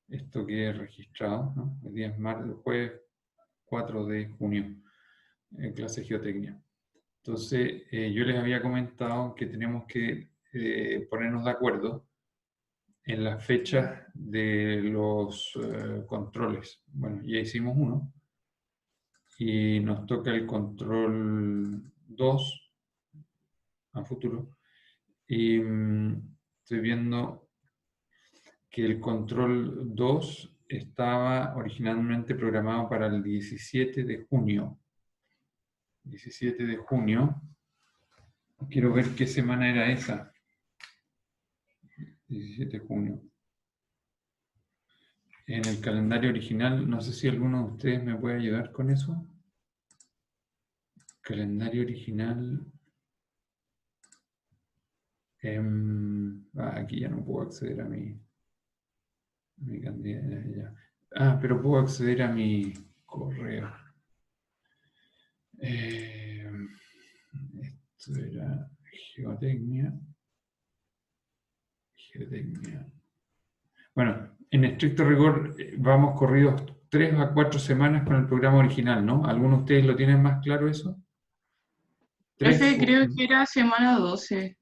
esto quede registrado, ¿no? El día es jueves 4 de junio, clase de geotecnia. Entonces, yo les había comentado que tenemos que ponernos de acuerdo en las fechas de los controles. Bueno, ya hicimos uno y nos toca el control 2 a futuro. Y estoy viendo que el control 2 estaba originalmente programado para el 17 de junio. 17 de junio. Quiero ver qué semana era esa. 17 de junio. En el calendario original, no sé si alguno de ustedes me puede ayudar con eso. Calendario original. Aquí ya no puedo acceder a mi candidato. Pero puedo acceder a mi correo. Esto era geotecnia. Bueno, en estricto rigor vamos corridos 3 a 4 semanas con el programa original, ¿no? ¿Algunos de ustedes lo tienen más claro eso? Profe, creo que era semana 12,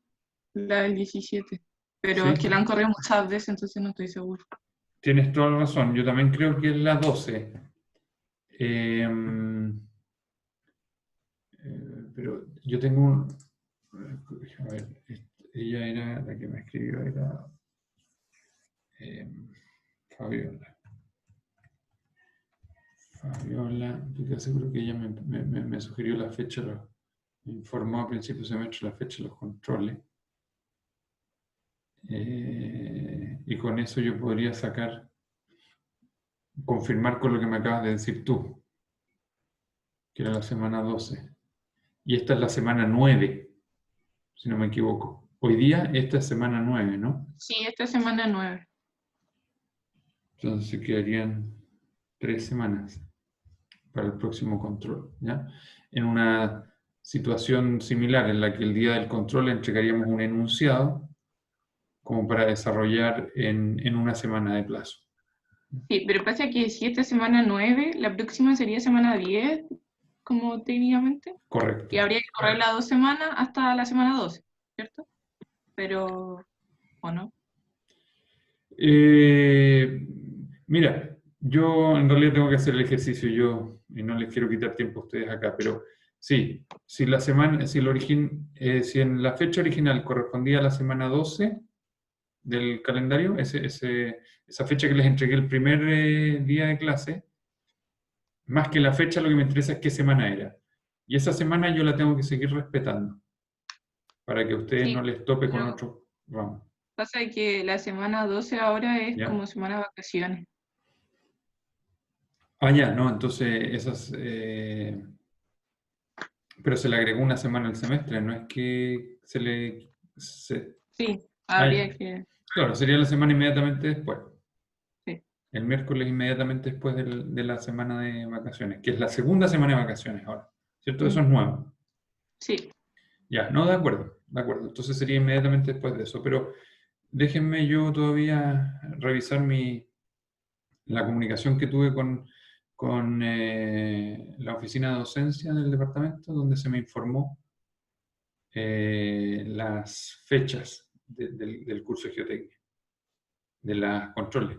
la del 17, pero es Sí, que la han corrido muchas veces, entonces no estoy seguro. tienes toda la razón. Yo también creo que es la 12. Pero yo tengo un... A ver, ella era la que me escribió, era Fabiola. Fabiola, estoy casi seguro que ella me sugirió la fecha, me informó a principios de semestre la fecha de los controles. Y con eso yo podría confirmar con lo que me acabas de decir tú, que era la semana 12. Y esta es la semana 9, si no me equivoco. Hoy día esta es semana 9, ¿no? Sí, esta semana 9. Entonces quedarían 3 semanas para el próximo control, ¿ya? En una situación similar en la que el día del control entregaríamos un enunciado como para desarrollar en una semana de plazo. Sí, pero pasa que si esta semana 9, la próxima sería semana 10, como técnicamente, Correcto. y habría que correr las 2 semanas hasta la semana 12, ¿cierto? Pero, ¿o no? Mira, yo en realidad tengo que hacer el ejercicio yo y no les quiero quitar tiempo a ustedes acá, pero sí, si la semana, si en la fecha original correspondía a la semana 12 del calendario, esa fecha que les entregué el primer día de clase, más que la fecha lo que me interesa es qué semana era. Y esa semana yo la tengo que seguir respetando para que a ustedes no Sí, les tope con pero otro ramo. pasa que la semana 12 ahora es ¿Ya? como semana de vacaciones. Ya, no, entonces esas... pero se le agregó una semana al semestre, no es que se le... Sí, Ya. habría que... Claro, sería la semana inmediatamente después. Sí. El miércoles inmediatamente después de la semana de vacaciones, que es la segunda semana de vacaciones ahora. ¿Cierto? Eso Mm, es nuevo. sí. Ya, no, de acuerdo, de acuerdo. Entonces sería inmediatamente después de eso. Pero déjenme yo todavía revisar la comunicación que tuve con la oficina de docencia del departamento, donde se me informó las fechas del curso de geotecnia, de las controles.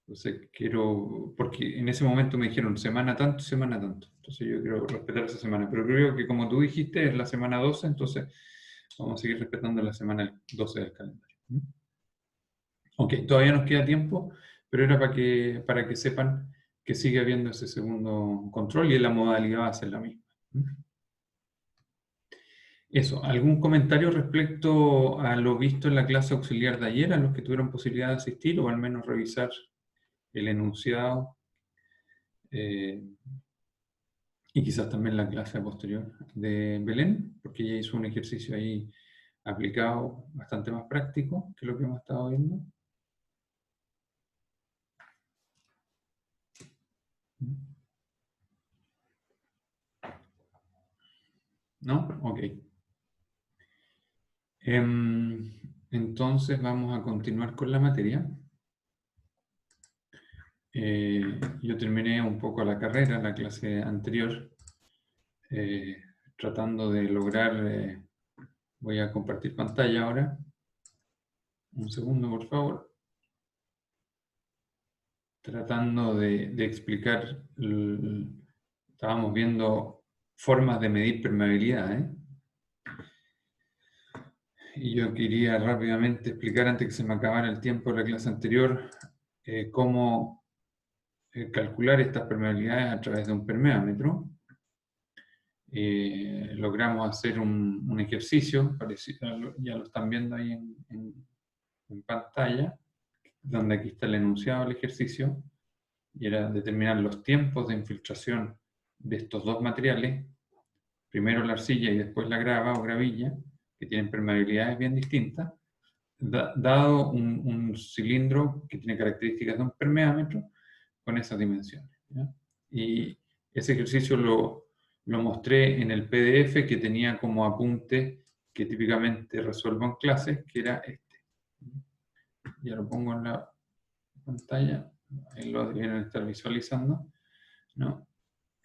Entonces quiero, porque en ese momento me dijeron semana tanto, semana tanto. Entonces yo quiero respetar esa semana. Pero creo que como tú dijiste, es la semana 12, entonces vamos a seguir respetando la semana 12 del calendario. Ok, todavía nos queda tiempo, pero era para que sepan que sigue habiendo ese segundo control y la modalidad va a ser la misma. Eso, ¿algún comentario respecto a lo visto en la clase auxiliar de ayer, a los que tuvieron posibilidad de asistir o al menos revisar el enunciado y quizás también la clase posterior de Belén, porque ella hizo un ejercicio ahí aplicado bastante más práctico que lo que hemos estado viendo? ¿No? Ok. Entonces vamos a continuar con la materia. yo terminé un poco la carrera, la clase anterior, tratando de lograr, voy a compartir pantalla ahora, un segundo por favor, tratando de explicar, estábamos viendo formas de medir permeabilidad, y yo quería rápidamente explicar, antes que se me acabara el tiempo de la clase anterior, cómo calcular estas permeabilidades a través de un permeámetro. Logramos hacer un ejercicio, parecido, ya lo están viendo ahí en pantalla, donde aquí está el enunciado del ejercicio, y era determinar los tiempos de infiltración de estos dos materiales, primero la arcilla y después la grava o gravilla, que tienen permeabilidades bien distintas, dado un cilindro que tiene características de un permeámetro con esas dimensiones, ¿ya? Y ese ejercicio lo mostré en el PDF que tenía como apunte que típicamente resuelvo en clases, que era este. Ya lo pongo en la pantalla, ahí lo deben estar visualizando, ¿no?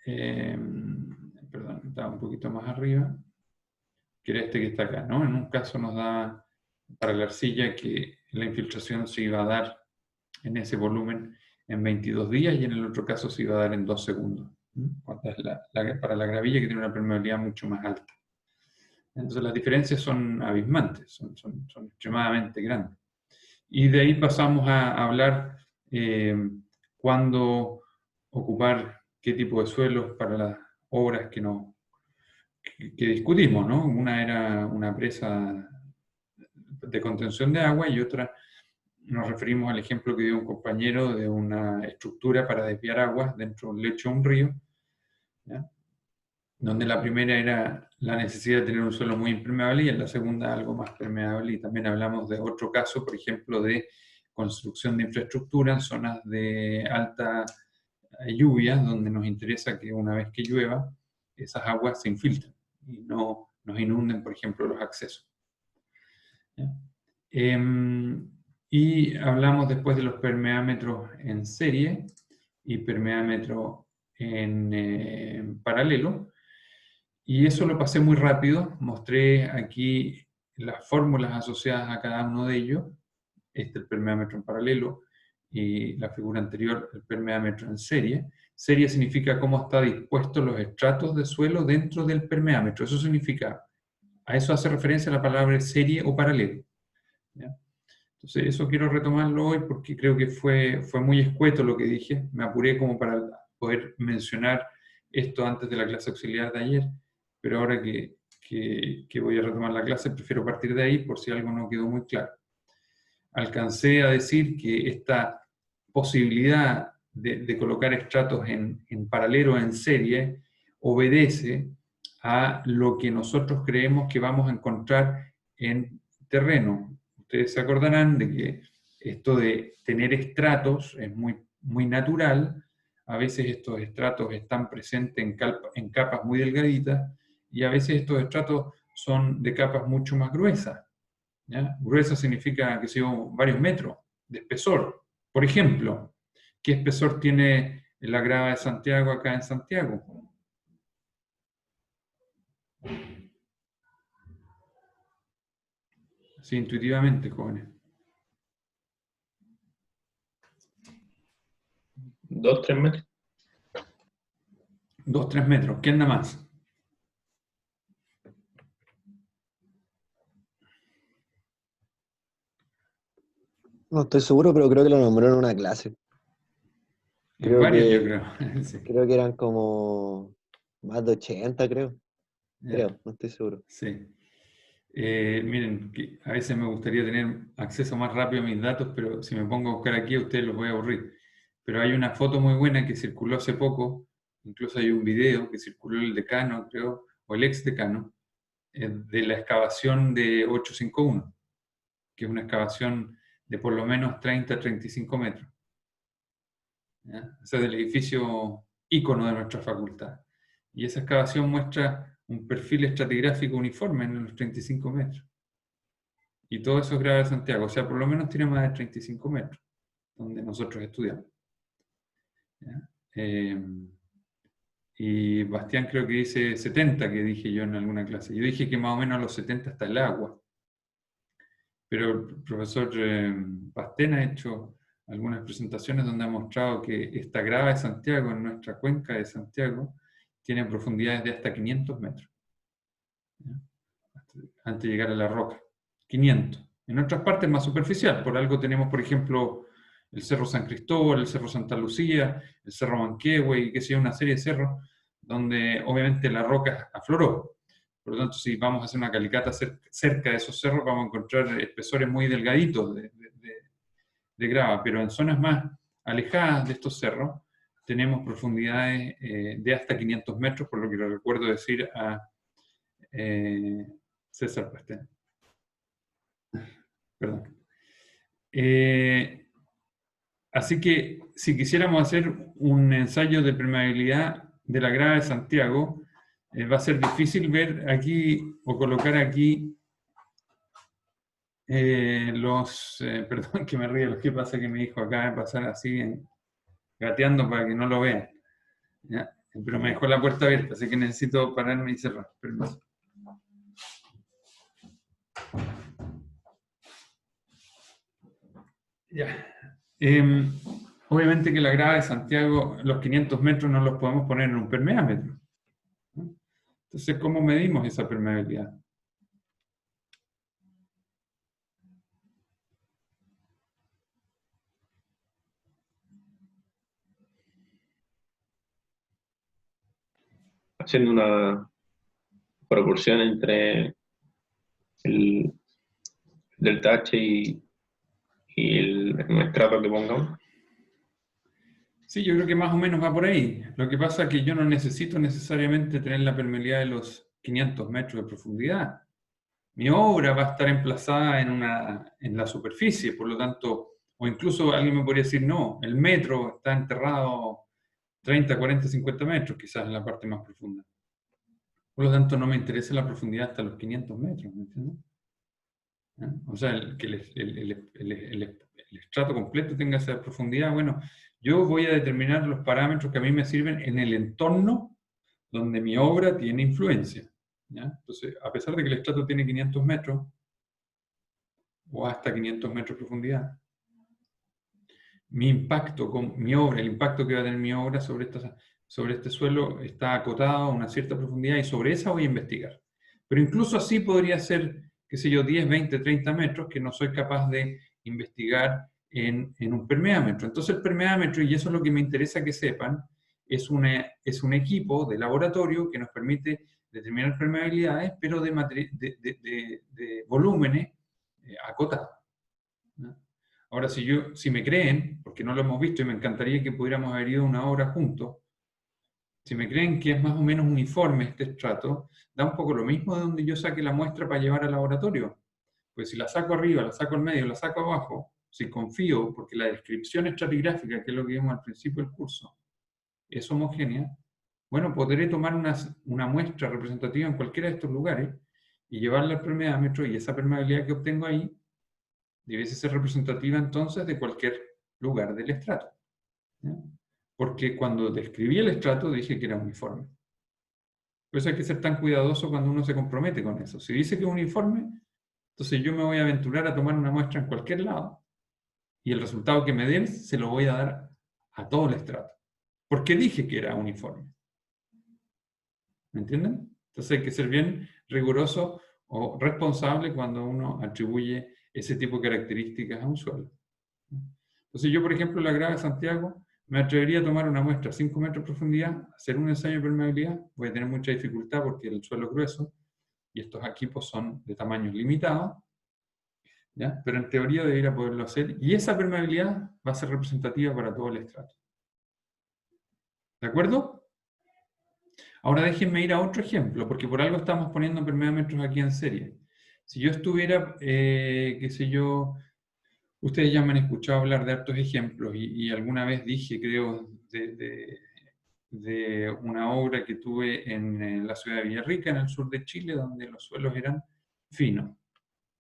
Perdón, estaba un poquito más arriba, que era este que está acá, ¿no? En un caso nos da para la arcilla que la infiltración se iba a dar en ese volumen en 22 días y en el otro caso se iba a dar en 2 segundos. Para la gravilla, que tiene una permeabilidad mucho más alta. Entonces las diferencias son abismantes, son extremadamente grandes. Y de ahí pasamos a hablar cuándo ocupar qué tipo de suelos para las obras que discutimos, ¿no? Una era una presa de contención de agua y otra nos referimos al ejemplo que dio un compañero de una estructura para desviar aguas dentro del lecho de un río, ¿ya? Donde la primera era la necesidad de tener un suelo muy impermeable y en la segunda algo más permeable. Y también hablamos de otro caso, por ejemplo, de construcción de infraestructura en zonas de alta lluvia, donde nos interesa que una vez que llueva, esas aguas se infiltren y no nos inunden, por ejemplo, los accesos, ¿ya? Y hablamos después de los permeámetros en serie y permeámetro en paralelo. Y eso lo pasé muy rápido. Mostré aquí las fórmulas asociadas a cada uno de ellos. Este es el permeámetro en paralelo y la figura anterior, el permeámetro en serie. Serie significa cómo están dispuestos los estratos de suelo dentro del permeámetro. Eso significa, a eso hace referencia la palabra serie o paralelo, ¿ya? Entonces, eso quiero retomarlo hoy porque creo que fue muy escueto lo que dije. Me apuré como para poder mencionar esto antes de la clase auxiliar de ayer, pero ahora que voy a retomar la clase, prefiero partir de ahí por si algo no quedó muy claro. Alcancé a decir que esta posibilidad de colocar estratos en paralelo, en serie, obedece a lo que nosotros creemos que vamos a encontrar en terreno. Ustedes se acordarán de que esto de tener estratos es muy natural. A veces estos estratos están presentes en capas muy delgaditas y a veces estos estratos son de capas mucho más gruesas, ¿ya? Gruesa significa que son varios metros de espesor. Por ejemplo, ¿qué espesor tiene la grava de Santiago acá en Santiago? Así intuitivamente, jóvenes. 2-3 metros. 2-3 metros. ¿Qué anda más? No estoy seguro, pero creo que lo nombró en una clase. En varios, yo creo. Sí. Creo que eran como más de 80, creo. Creo, no estoy seguro. Sí. Miren, que a veces me gustaría tener acceso más rápido a mis datos, pero si me pongo a buscar aquí a ustedes los voy a aburrir. Pero hay una foto muy buena que circuló hace poco, incluso hay un video que circuló el decano, creo, o el ex decano, de la excavación de 851, que es una excavación de por lo menos 30-35 metros. ¿Ya? Ese es el edificio ícono de nuestra facultad. Y esa excavación muestra un perfil estratigráfico uniforme en los 35 metros. Y todo eso es grava de Santiago, o sea, por lo menos tiene más de 35 metros, donde nosotros estudiamos. ¿ya? Y Bastián creo que dice 70, que dije yo en alguna clase. Yo dije que más o menos a los 70 está el agua. Pero el profesor Pastén ha hecho algunas presentaciones donde ha mostrado que esta grava de Santiago, en nuestra cuenca de Santiago, tiene profundidades de hasta 500 metros, ¿ya? Antes de llegar a la roca. 500. En otras partes más superficial. Por algo tenemos, por ejemplo, el Cerro San Cristóbal, el Cerro Santa Lucía, el Cerro Manquehue y qué sé yo, una serie de cerros donde obviamente la roca afloró. Por lo tanto, si vamos a hacer una calicata cerca de esos cerros, vamos a encontrar espesores muy delgaditos de grava, pero en zonas más alejadas de estos cerros tenemos profundidades de hasta 500 metros, por lo que le recuerdo decir a César Pastén. Perdón. Así que si quisiéramos hacer un ensayo de permeabilidad de la grava de Santiago, va a ser difícil ver aquí o colocar aquí perdón que me río, lo que pasa que mi hijo acaba de pasar así gateando para que no lo vean, ¿ya? Pero me dejó la puerta abierta, así que necesito pararme y cerrar. Permiso. Ya. Obviamente que la grava de Santiago, los 500 metros no los podemos poner en un permeámetro, ¿no? Entonces, ¿cómo medimos esa permeabilidad? Haciendo una proporción entre el delta H y el estrato que pongamos. Sí, yo creo que más o menos va por ahí. Lo que pasa es que yo no necesito necesariamente tener la permeabilidad de los 500 metros de profundidad. Mi obra va a estar emplazada en la superficie, por lo tanto, o incluso alguien me podría decir, no, el metro está enterrado 30, 40, 50 metros, quizás en la parte más profunda. Por lo tanto, no me interesa la profundidad hasta los 500 metros, ¿me entiendes? ¿Eh? O sea, que el estrato completo tenga esa profundidad. Bueno, yo voy a determinar los parámetros que a mí me sirven en el entorno donde mi obra tiene influencia, ¿ya? Entonces, a pesar de que el estrato tiene 500 metros, o hasta 500 metros de profundidad, mi impacto con mi obra, el impacto que va a tener mi obra sobre este suelo está acotado a una cierta profundidad y sobre esa voy a investigar. Pero incluso así podría ser, qué sé yo, 10, 20, 30 metros que no soy capaz de investigar en un permeámetro. Entonces el permeámetro, y eso es lo que me interesa que sepan, es un equipo de laboratorio que nos permite determinar permeabilidades, pero de volúmenes acotados, ¿no? Ahora, si me creen, porque no lo hemos visto y me encantaría que pudiéramos haber ido a una obra juntos, si me creen que es más o menos uniforme este estrato, da un poco lo mismo de donde yo saque la muestra para llevar al laboratorio. Pues si la saco arriba, la saco al medio, la saco abajo, si confío, porque la descripción estratigráfica, que es lo que vimos al principio del curso, es homogénea, bueno, podré tomar una muestra representativa en cualquiera de estos lugares y llevarla al permeámetro, y esa permeabilidad que obtengo ahí debiese ser representativa entonces de cualquier lugar del estrato, ¿ya? Porque cuando describí el estrato dije que era uniforme. Por eso hay que ser tan cuidadoso cuando uno se compromete con eso. Si dice que es uniforme, entonces yo me voy a aventurar a tomar una muestra en cualquier lado y el resultado que me den se lo voy a dar a todo el estrato. Porque dije que era uniforme. ¿Me entienden? Entonces hay que ser bien riguroso o responsable cuando uno atribuye ese tipo de características a un suelo. Entonces yo, por ejemplo, en la grava de Santiago, me atrevería a tomar una muestra a 5 metros de profundidad, hacer un ensayo de permeabilidad. Voy a tener mucha dificultad porque el suelo es grueso y estos equipos son de tamaños limitados, ¿ya? Pero en teoría debería poderlo hacer, y esa permeabilidad va a ser representativa para todo el estrato. ¿De acuerdo? Ahora déjenme ir a otro ejemplo, porque por algo estamos poniendo permeámetros aquí en serie. Si yo estuviera, qué sé yo, ustedes ya me han escuchado hablar de hartos ejemplos, y alguna vez dije, creo, de una obra que tuve en la ciudad de Villarrica, en el sur de Chile, donde los suelos eran finos,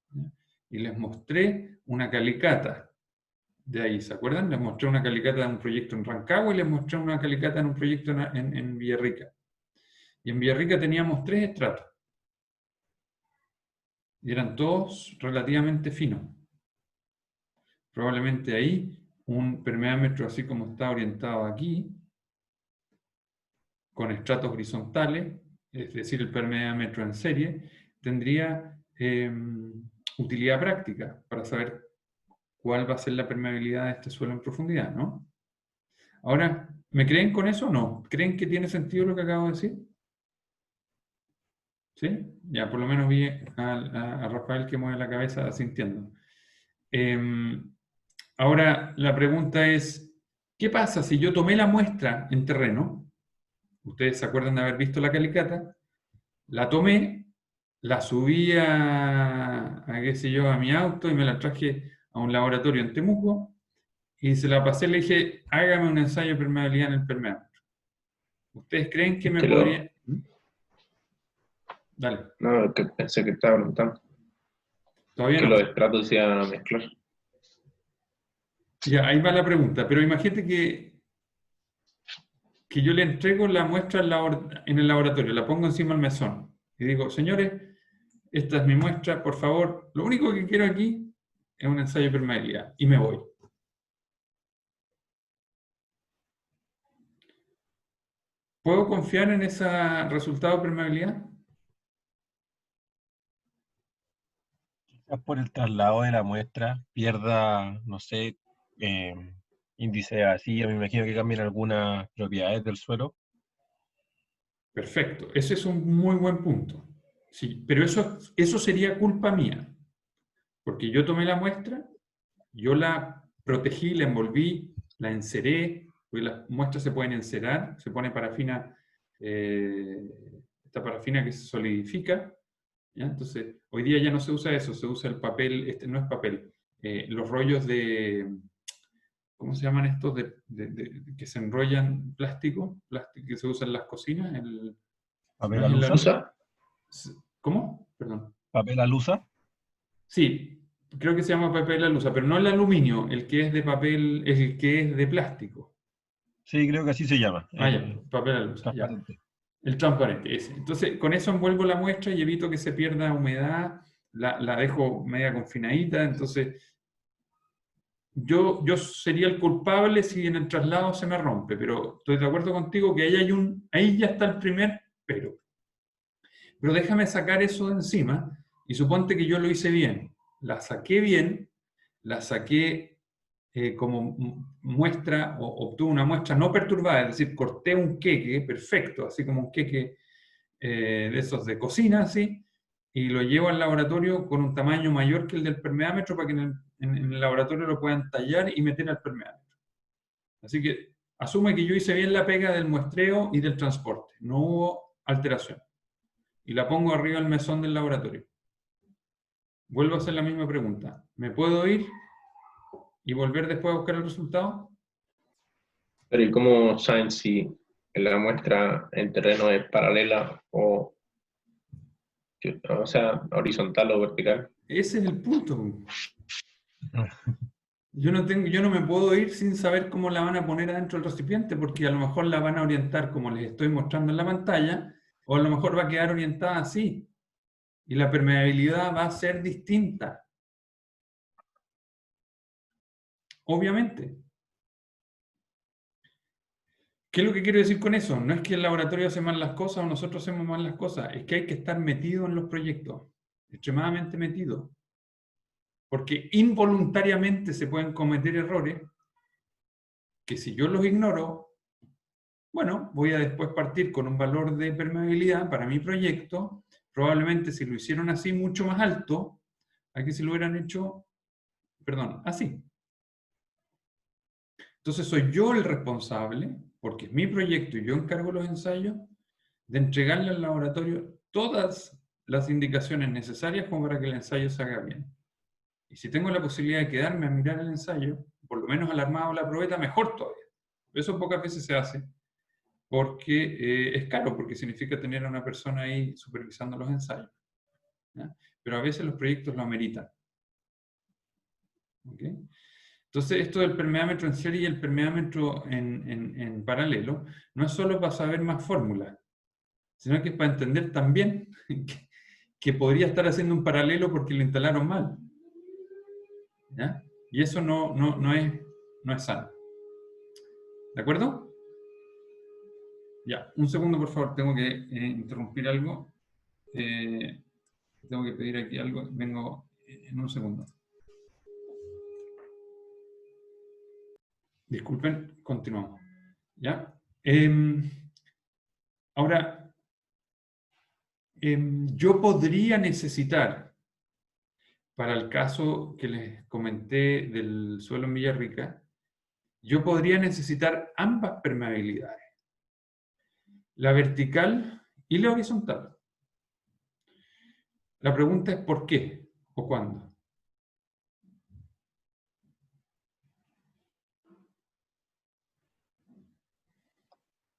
¿ya? Y les mostré una calicata de ahí, ¿se acuerdan? Les mostré una calicata de un proyecto en Rancagua y les mostré una calicata en un proyecto en Villarrica. Y en Villarrica teníamos 3 estratos. Y eran todos relativamente finos. Probablemente ahí un permeámetro así como está orientado aquí, con estratos horizontales, es decir, el permeámetro en serie, tendría utilidad práctica para saber cuál va a ser la permeabilidad de este suelo en profundidad, ¿no? Ahora, ¿me creen con eso o no? ¿Creen que tiene sentido lo que acabo de decir? ¿Sí? Ya, por lo menos vi a Rafael que mueve la cabeza asintiendo. Ahora, la pregunta es, ¿qué pasa si yo tomé la muestra en terreno? Ustedes se acuerdan de haber visto la calicata. La tomé, la subí qué sé yo, a mi auto y me la traje a un laboratorio en Temuco y se la pasé y le dije, hágame un ensayo de permeabilidad en el permeámetro. ¿Ustedes creen que me Te lo- podría...? Dale, No, que pensé que estaba preguntando. todavía Que no. los estratos se iban a mezclar. Ya, ahí va la pregunta, pero imagínate que yo le entrego la muestra en el laboratorio, la pongo encima del mesón y digo, señores, esta es mi muestra, por favor, lo único que quiero aquí es un ensayo de permeabilidad y me voy. ¿Puedo confiar en ese resultado de permeabilidad? Quizás por el traslado de la muestra pierda, no sé, eh, índice así, me imagino que cambien algunas propiedades del suelo. Perfecto, ese es un muy buen punto. Sí, pero eso sería culpa mía, porque yo tomé la muestra, yo la protegí, la envolví, la enceré, porque las muestras se pueden encerar, se pone parafina, esta parafina que se solidifica, ¿ya? Entonces, hoy día ya no se usa eso, se usa el papel, este no es papel, los rollos de, ¿cómo se llaman estos? Que se enrollan plástico, que se usan en las cocinas, no ¿Papel es en la alusa? luz. ¿Usa? ¿Cómo? Perdón. ¿Papel alusa? Sí, creo que se llama papel alusa, pero no el aluminio, el que es de papel, el que es de plástico. Sí, creo que así se llama, Ah, ya, el papel alusa, ya. transparente. El transparente, ese. Entonces, con eso envuelvo la muestra y evito que se pierda humedad, la dejo media confinadita, entonces yo sería el culpable si en el traslado se me rompe, pero estoy de acuerdo contigo que ahí ya está el primer pero. Pero déjame sacar eso de encima y suponte que yo lo hice bien. La saqué bien, la saqué como muestra, o obtuve una muestra no perturbada, es decir, corté un queque perfecto, así como un queque de esos de cocina, así, y lo llevo al laboratorio con un tamaño mayor que el del permeámetro para que en el laboratorio lo puedan tallar y meter al permeámetro. Así que asume que yo hice bien la pega del muestreo y del transporte, no hubo alteración. Y la pongo arriba del mesón del laboratorio. Vuelvo a hacer la misma pregunta. ¿Me puedo ir y volver después a buscar el resultado? Pero ¿y cómo saben si la muestra en terreno es paralela o sea, horizontal o vertical? Ese es el punto. Yo no me puedo ir sin saber cómo la van a poner adentro del recipiente, porque a lo mejor la van a orientar como les estoy mostrando en la pantalla, o a lo mejor va a quedar orientada así, y la permeabilidad va a ser distinta. Obviamente. ¿Qué es lo que quiero decir con eso? No es que el laboratorio hace mal las cosas o nosotros hacemos mal las cosas, es que hay que estar metido en los proyectos, extremadamente metido. Porque involuntariamente se pueden cometer errores que si yo los ignoro, bueno, voy a después partir con un valor de permeabilidad para mi proyecto, probablemente si lo hicieron así mucho más alto, a que si lo hubieran hecho, perdón, así. Entonces soy yo el responsable, porque es mi proyecto y yo encargo los ensayos, de entregarle al laboratorio todas las indicaciones necesarias como para que el ensayo se haga bien. Y si tengo la posibilidad de quedarme a mirar el ensayo, por lo menos al armado la probeta, mejor todavía. Eso pocas veces se hace, porque es caro, porque significa tener a una persona ahí supervisando los ensayos, ¿ya? Pero a veces los proyectos lo ameritan. ¿Okay? Entonces, esto del permeámetro en serie y el permeámetro en paralelo no es solo para saber más fórmulas, sino que es para entender también que podría estar haciendo un paralelo porque lo instalaron mal. ¿Ya? Y eso no es sano. ¿De acuerdo? Ya, un segundo, por favor, tengo que interrumpir algo. Tengo que pedir aquí algo. Vengo en un segundo. Disculpen, continuamos. ¿Ya? Ahora, yo podría necesitar, para el caso que les comenté del suelo en Villarrica, yo podría necesitar ambas permeabilidades, la vertical y la horizontal. La pregunta es ¿por qué o cuándo?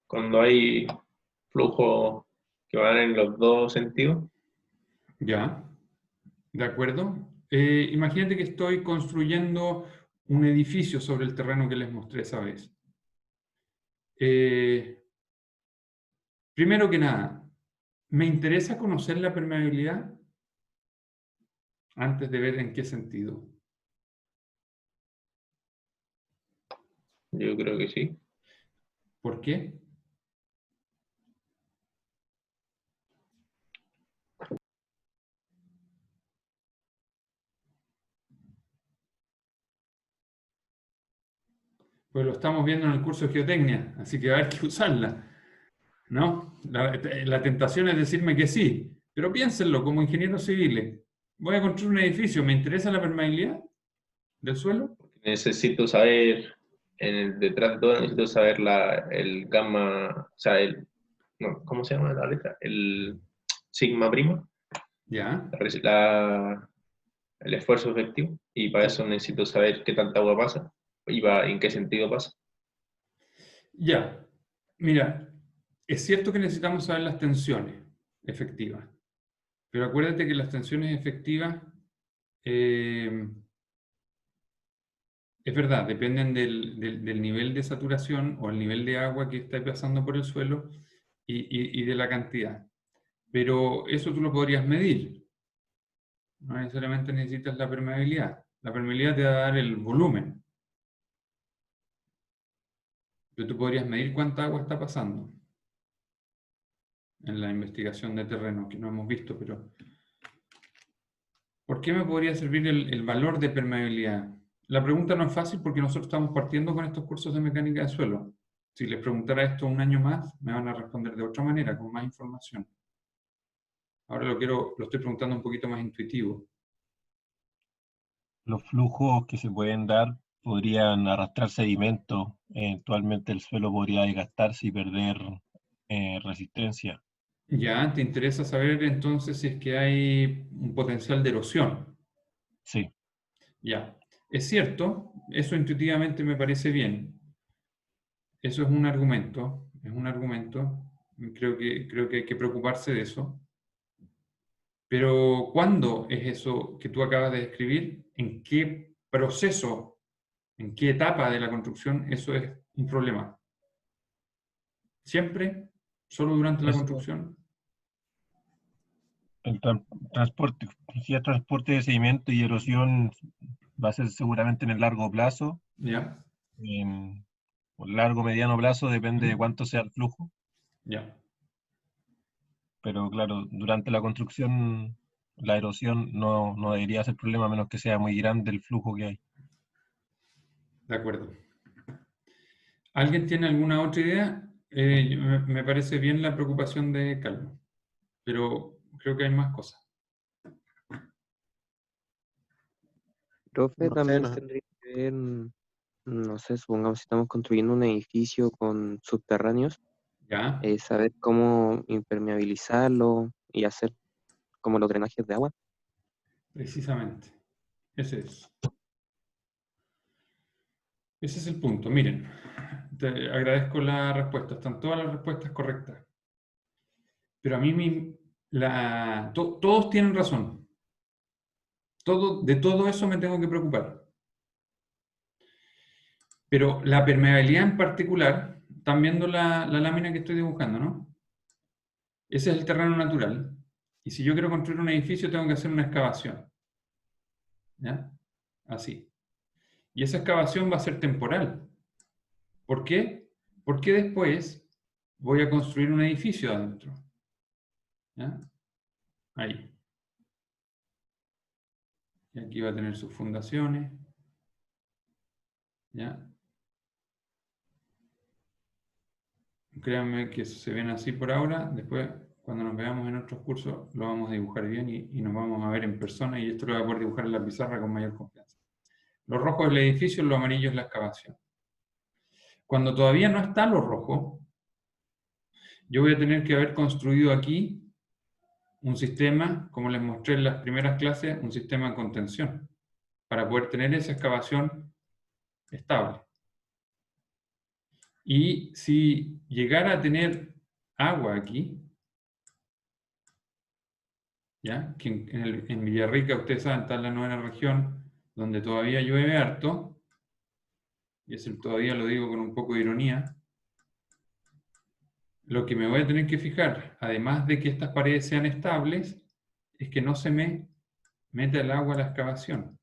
Cuando hay flujo que van en los dos sentidos, ¿Ya? ¿De acuerdo? Imagínate que estoy construyendo un edificio sobre el terreno que les mostré esa vez. Primero que nada, ¿me interesa conocer la permeabilidad antes de ver en qué sentido? yo creo que sí. ¿Por qué? Pues lo estamos viendo en el curso de geotecnia, así que va a haber que usarla, ¿no? La tentación es decirme que sí, pero piénsenlo como ingenieros civiles. Voy a construir un edificio, ¿me interesa la permeabilidad del suelo? Necesito saber, detrás de todo necesito saber el gamma, o sea, no, ¿cómo se llama la letra? El sigma prima, Ya, el esfuerzo efectivo, y para eso necesito saber qué tanta agua pasa y en qué sentido pasa. ya. Mira, es cierto que necesitamos saber las tensiones efectivas, pero acuérdate que las tensiones efectivas, es verdad, dependen del nivel de saturación o el nivel de agua que está pasando por el suelo y de la cantidad. Pero eso tú lo podrías medir. No necesariamente necesitas la permeabilidad. La permeabilidad te va a dar el volumen. Pero tú podrías medir cuánta agua está pasando en la investigación de terreno, que no hemos visto, pero ¿por qué me podría servir el valor de permeabilidad? La pregunta no es fácil porque nosotros estamos partiendo con estos cursos de mecánica de suelo. Si les preguntara esto un año más, me van a responder de otra manera, con más información. Ahora lo estoy preguntando un poquito más intuitivo. Los flujos que se pueden dar podrían arrastrar sedimento, eventualmente el suelo podría desgastarse y perder resistencia. Ya, ¿te interesa saber entonces si es que hay un potencial de erosión? Sí, Ya, es cierto, eso intuitivamente me parece bien. Eso es un argumento, creo que hay que preocuparse de eso. Pero ¿cuándo es eso que tú acabas de describir? ¿En qué proceso, en qué etapa de la construcción eso es un problema? ¿Siempre? ¿Solo durante la eso, construcción? el transporte, si es transporte de sedimento y erosión va a ser seguramente en el largo plazo. Ya, En largo, mediano plazo depende de cuánto sea el flujo, ya, pero claro, durante la construcción la erosión no debería ser problema a menos que sea muy grande el flujo que hay. de acuerdo. ¿Alguien tiene alguna otra idea? Me parece bien la preocupación de Calvo, pero creo que hay más cosas. Profe, No sé, también no sé. tendría que ver, no sé, supongamos si estamos construyendo un edificio con subterráneos, ¿Ya? saber cómo impermeabilizarlo y hacer como los drenajes de agua. Precisamente. Ese es. Ese es el punto. Miren, te agradezco la respuesta. Están todas las respuestas correctas. Pero a mí todos tienen razón. De todo eso me tengo que preocupar. Pero la permeabilidad en particular, están viendo la lámina que estoy dibujando, ¿no? Ese es el terreno natural. Y si yo quiero construir un edificio, tengo que hacer una excavación. ¿Ya? Así. Y esa excavación va a ser temporal. ¿Por qué? Porque después voy a construir un edificio adentro. ¿Ya? Ahí. Y aquí va a tener sus fundaciones. ¿Ya? Créanme que se ven así por ahora. Después, cuando nos veamos en otros cursos, lo vamos a dibujar bien y nos vamos a ver en persona. Y esto lo voy a poder dibujar en la pizarra con mayor confianza. Lo rojo es el edificio, lo amarillo es la excavación. Cuando todavía no está lo rojo, yo voy a tener que haber construido aquí un sistema, como les mostré en las primeras clases, un sistema de contención, para poder tener esa excavación estable. Y si llegara a tener agua aquí, ¿ya? Que en Villarrica, ustedes saben, está en la novena región, donde todavía llueve harto, y eso todavía lo digo con un poco de ironía, lo que me voy a tener que fijar, además de que estas paredes sean estables, es que no se me meta el agua a la excavación.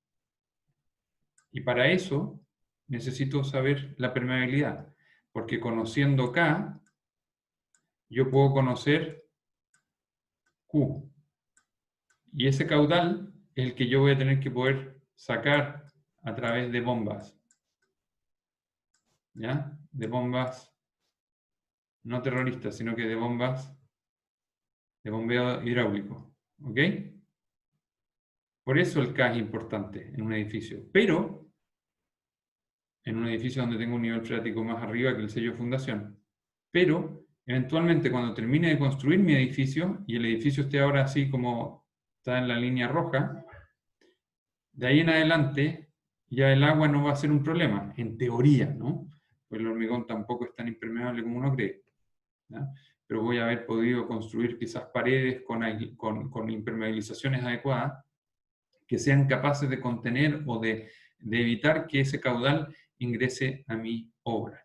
Y para eso necesito saber la permeabilidad, porque conociendo K, yo puedo conocer Q. Y ese caudal es el que yo voy a tener que poder sacar a través de bombas. ¿Ya? De bombas no terroristas, sino que de bombas de bombeo hidráulico. ¿Ok? Por eso el K es importante en un edificio. Pero, en un edificio donde tengo un nivel freático más arriba que el sello de fundación. Pero, eventualmente, cuando termine de construir mi edificio, y el edificio esté ahora así como está en la línea roja, de ahí en adelante, ya el agua no va a ser un problema, en teoría, ¿no? Pues el hormigón tampoco es tan impermeable como uno cree. ¿Ya? Pero voy a haber podido construir quizás paredes con impermeabilizaciones adecuadas que sean capaces de contener o de evitar que ese caudal ingrese a mi obra.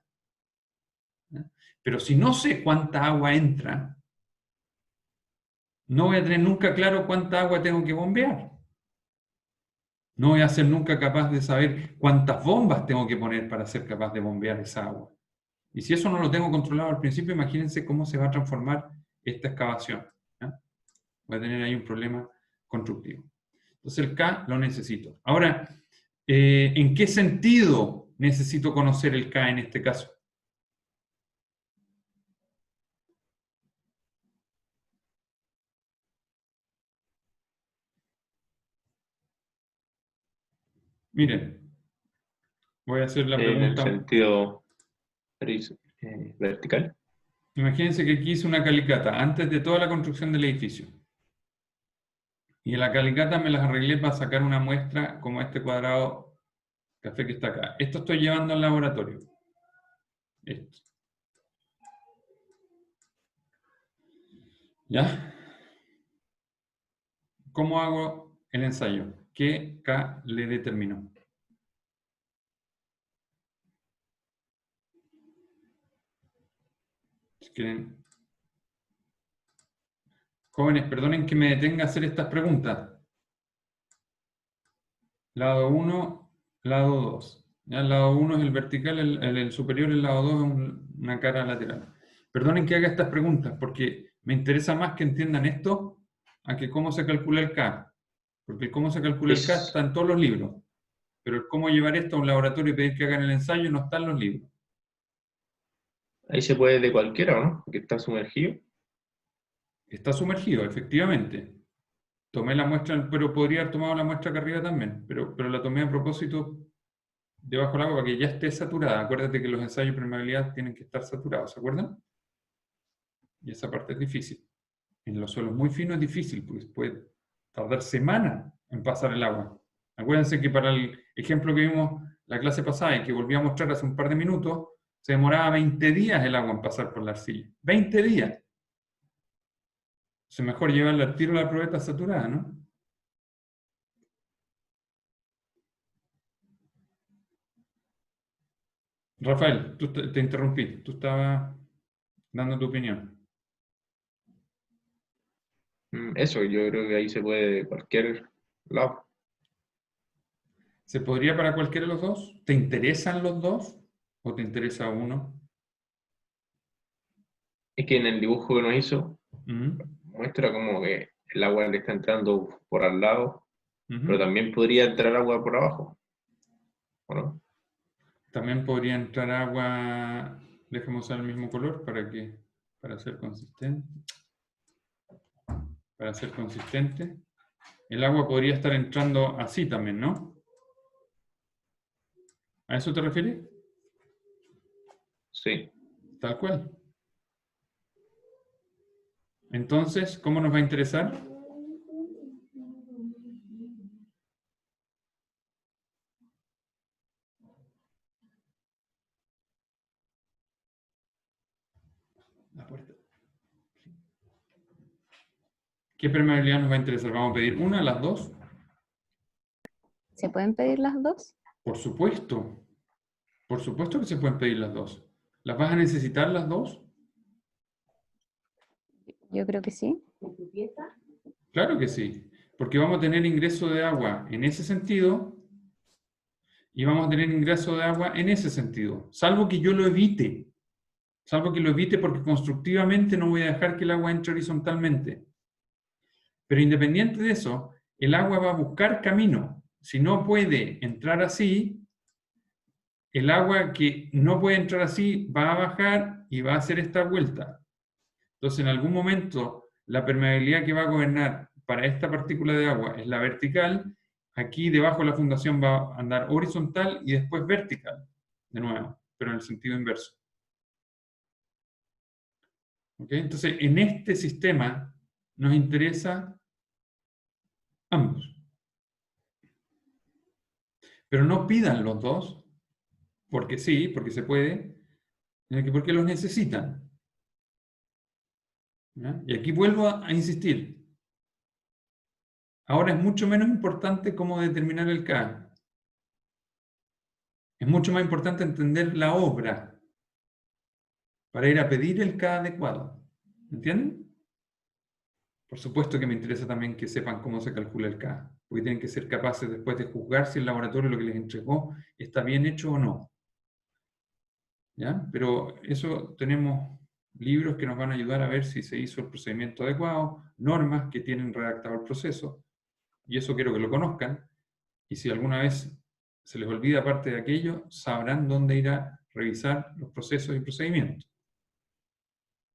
¿Ya? Pero si no sé cuánta agua entra, no voy a tener nunca claro cuánta agua tengo que bombear. No voy a ser nunca capaz de saber cuántas bombas tengo que poner para ser capaz de bombear esa agua. Y si eso no lo tengo controlado al principio, imagínense cómo se va a transformar esta excavación. ¿Ya? Voy a tener ahí un problema constructivo. Entonces el K lo necesito. Ahora, ¿en qué sentido necesito conocer el K en este caso? Miren, voy a hacer la En el pregunta. sentido vertical. Imagínense que aquí hice una calicata antes de toda la construcción del edificio. Y en la calicata me las arreglé para sacar una muestra como este cuadrado café que está acá. Esto estoy llevando al laboratorio. Esto. ¿Ya? ¿Cómo hago el ensayo? ¿Qué K le determino? Si quieren. Jóvenes, perdonen que me detenga a hacer estas preguntas. Lado 1, lado 2. ¿Ya? El lado 1 es el vertical, el superior, el lado 2 es una cara lateral. Perdonen que haga estas preguntas, porque me interesa más que entiendan esto a que cómo se calcula el K. Porque el cómo se calcula el K está en todos los libros. Pero el cómo llevar esto a un laboratorio y pedir que hagan el ensayo no está en los libros. Ahí se puede de cualquiera, ¿no? Porque está sumergido. Está sumergido, efectivamente. Tomé la muestra, pero podría haber tomado la muestra acá arriba también, pero la tomé a propósito debajo del agua para que ya esté saturada. Acuérdate que los ensayos de permeabilidad tienen que estar saturados, ¿se acuerdan? Y esa parte es difícil. En los suelos muy finos es difícil, porque puede tardar semanas en pasar el agua. Acuérdense que para el ejemplo que vimos la clase pasada y que volví a mostrar hace un par de minutos, se demoraba 20 días el agua en pasar por la arcilla. 20 días. Es mejor llevarle al tiro la probeta saturada, ¿no? Rafael, tú te interrumpí, tú estabas dando tu opinión. Eso, yo creo que ahí se puede de cualquier lado. ¿Se podría para cualquiera de los dos? ¿Te interesan los dos o te interesa uno? Es que en el dibujo que nos hizo, Ujú, muestra como que el agua le está entrando por al lado, ujú. pero también podría entrar agua por abajo, ¿o no? También podría entrar agua, dejemos usar el mismo color para ser consistente. Para ser consistente. El agua podría estar entrando así también, ¿no? ¿A eso te refieres? Sí. Tal cual. Entonces, ¿cómo nos va a interesar? La puerta. ¿Qué permeabilidad nos va a interesar? ¿Vamos a pedir una, las dos? ¿Se pueden pedir las dos? Por supuesto. Por supuesto que se pueden pedir las dos. ¿Las vas a necesitar las dos? Yo creo que sí. Claro que sí. Porque vamos a tener ingreso de agua en ese sentido y vamos a tener ingreso de agua en ese sentido. Salvo que yo lo evite. Salvo que lo evite porque constructivamente no voy a dejar que el agua entre horizontalmente. Pero independiente de eso, el agua va a buscar camino. Si no puede entrar así, el agua que no puede entrar así va a bajar y va a hacer esta vuelta. Entonces, en algún momento, la permeabilidad que va a gobernar para esta partícula de agua es la vertical. Aquí debajo de la fundación va a andar horizontal y después vertical, de nuevo, pero en el sentido inverso. ¿Ok? Entonces, en este sistema nos interesa ambos. Pero no pidan los dos, porque sí, porque se puede, porque los necesitan. ¿Ya? Y aquí vuelvo a insistir. Ahora es mucho menos importante cómo determinar el K. Es mucho más importante entender la obra para ir a pedir el K adecuado. ¿Entienden? Por supuesto que me interesa también que sepan cómo se calcula el K, porque tienen que ser capaces después de juzgar si el laboratorio lo que les entregó está bien hecho o no. ¿Ya? Pero eso tenemos libros que nos van a ayudar a ver si se hizo el procedimiento adecuado, normas que tienen redactado el proceso, y eso quiero que lo conozcan, y si alguna vez se les olvida parte de aquello, sabrán dónde ir a revisar los procesos y procedimientos.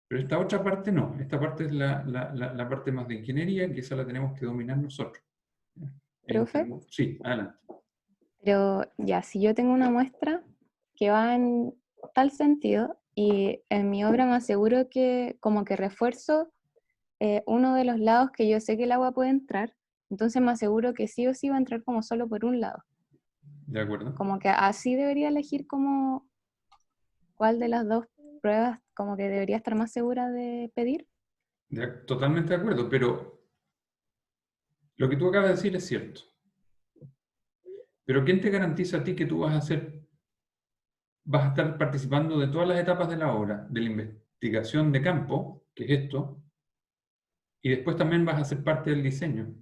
Pero esta otra parte no, esta parte es la parte más de ingeniería, que esa la tenemos que dominar nosotros. ¿Profe? Sí, adelante. Pero ya, si yo tengo una muestra que va en tal sentido y en mi obra me aseguro que como que refuerzo uno de los lados que yo sé que el agua puede entrar, entonces me aseguro que sí o sí va a entrar como solo por un lado. ¿De acuerdo? Como que así debería elegir como cuál de las dos pruebas como que debería estar más segura de pedir. Totalmente de acuerdo, pero lo que tú acabas de decir es cierto. Pero ¿quién te garantiza a ti que tú vas a estar participando de todas las etapas de la obra, de la investigación de campo, que es esto, y después también vas a ser parte del diseño?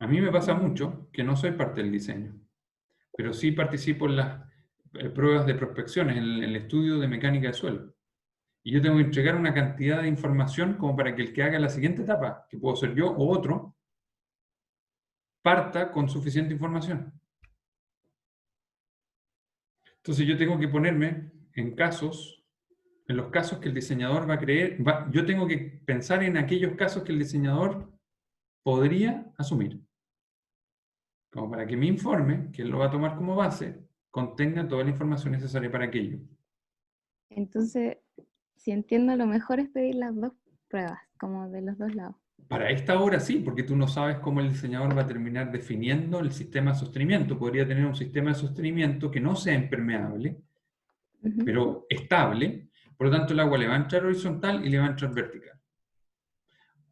A mí me pasa mucho que no soy parte del diseño, pero sí participo en las pruebas de prospecciones, en el estudio de mecánica de suelo. Y yo tengo que entregar una cantidad de información como para que el que haga la siguiente etapa, que puedo ser yo o otro, parta con suficiente información. Entonces yo tengo que ponerme en los casos que el diseñador va a creer, yo tengo que pensar en aquellos casos que el diseñador podría asumir. Como para que mi informe, que él lo va a tomar como base, contenga toda la información necesaria para aquello. Entonces, si entiendo, lo mejor es pedir las dos pruebas, como de los dos lados. Para esta obra sí, porque tú no sabes cómo el diseñador va a terminar definiendo el sistema de sostenimiento. Podría tener un sistema de sostenimiento que no sea impermeable, Ujú. pero estable. Por lo tanto, el agua le va a entrar horizontal y le va a entrar vertical.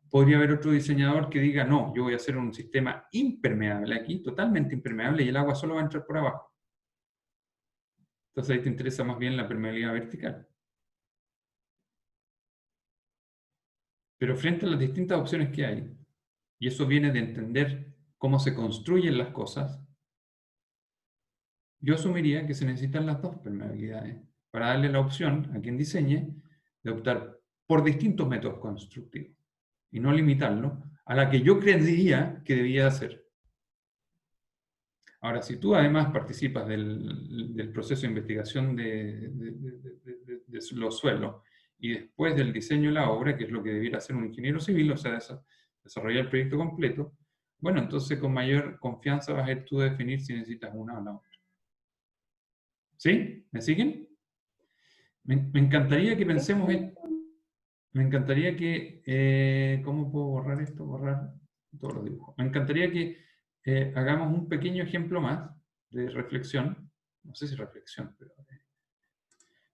Podría haber otro diseñador que diga, no, yo voy a hacer un sistema impermeable aquí, totalmente impermeable, y el agua solo va a entrar por abajo. Entonces ahí te interesa más bien la permeabilidad vertical. Pero frente a las distintas opciones que hay, y eso viene de entender cómo se construyen las cosas, yo asumiría que se necesitan las dos permeabilidades para darle la opción a quien diseñe de optar por distintos métodos constructivos y no limitarlo a la que yo creería que debía hacer. Ahora, si tú además participas del proceso de investigación de los suelos y después del diseño de la obra, que es lo que debiera hacer un ingeniero civil, o sea, desarrollar el proyecto completo, bueno, entonces con mayor confianza vas a ir tú a definir si necesitas una o la otra. ¿Sí? ¿Me siguen? Me encantaría que pensemos en... Me encantaría que... ¿cómo puedo borrar esto? Borrar todos los dibujos. Me encantaría que hagamos un pequeño ejemplo más de reflexión. No sé si reflexión, pero...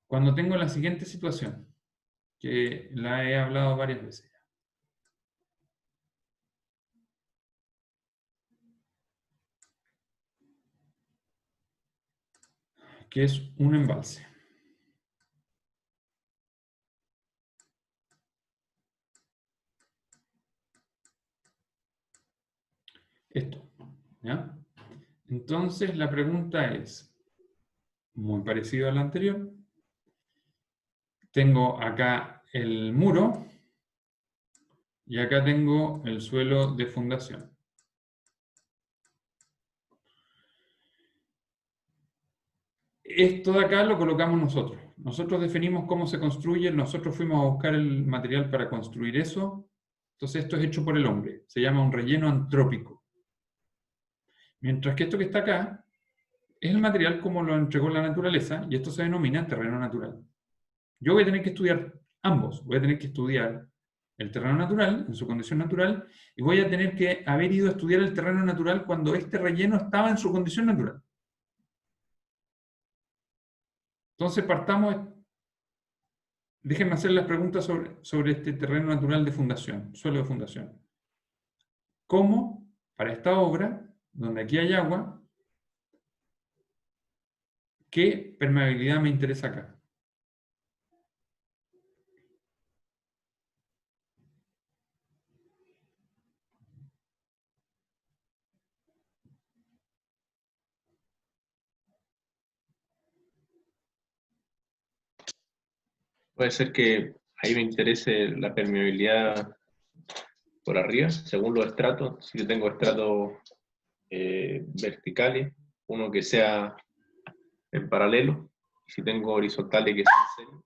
cuando tengo la siguiente situación, que la he hablado varias veces ya. Que es un embalse. Esto, ¿ya? Entonces la pregunta es, muy parecido a la anterior, tengo acá el muro y acá tengo el suelo de fundación. Esto de acá lo colocamos nosotros. Nosotros definimos cómo se construye, nosotros fuimos a buscar el material para construir eso. Entonces esto es hecho por el hombre. Se llama un relleno antrópico. Mientras que esto que está acá es el material como lo entregó la naturaleza y esto se denomina terreno natural. Yo voy a tener que estudiar ambos. Voy a tener que estudiar el terreno natural en su condición natural y voy a tener que haber ido a estudiar el terreno natural cuando este relleno estaba en su condición natural. Entonces partamos, déjenme hacer las preguntas sobre este terreno natural de fundación, suelo de fundación. ¿Cómo, para esta obra, donde aquí hay agua, qué permeabilidad me interesa acá? Puede ser que ahí me interese la permeabilidad por arriba, según los estratos. Si yo tengo estratos verticales, uno que sea en paralelo, y si tengo horizontales que sean serios.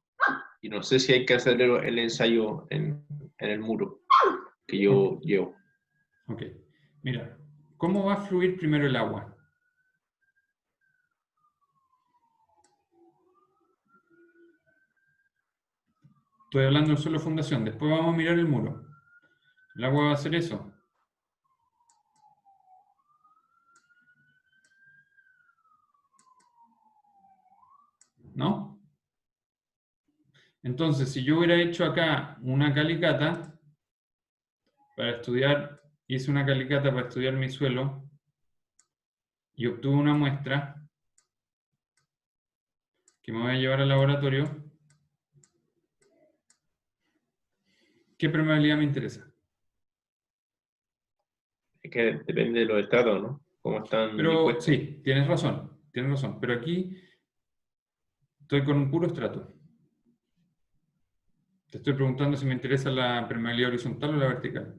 Y no sé si hay que hacer el ensayo en el muro que yo llevo. Ok, mira, ¿cómo va a fluir primero el agua? Estoy hablando del suelo de fundación, después vamos a mirar el muro. ¿El agua va a hacer eso? ¿No? Entonces, si yo hubiera hecho acá una calicata, para estudiar, hice una calicata para estudiar mi suelo, y obtuve una muestra, que me voy a llevar al laboratorio, ¿qué permeabilidad me interesa? Es que depende de los estratos, ¿no? Cómo están Pero dispuestos. sí, tienes razón, pero aquí estoy con un puro estrato. Te estoy preguntando si me interesa la permeabilidad horizontal o la vertical.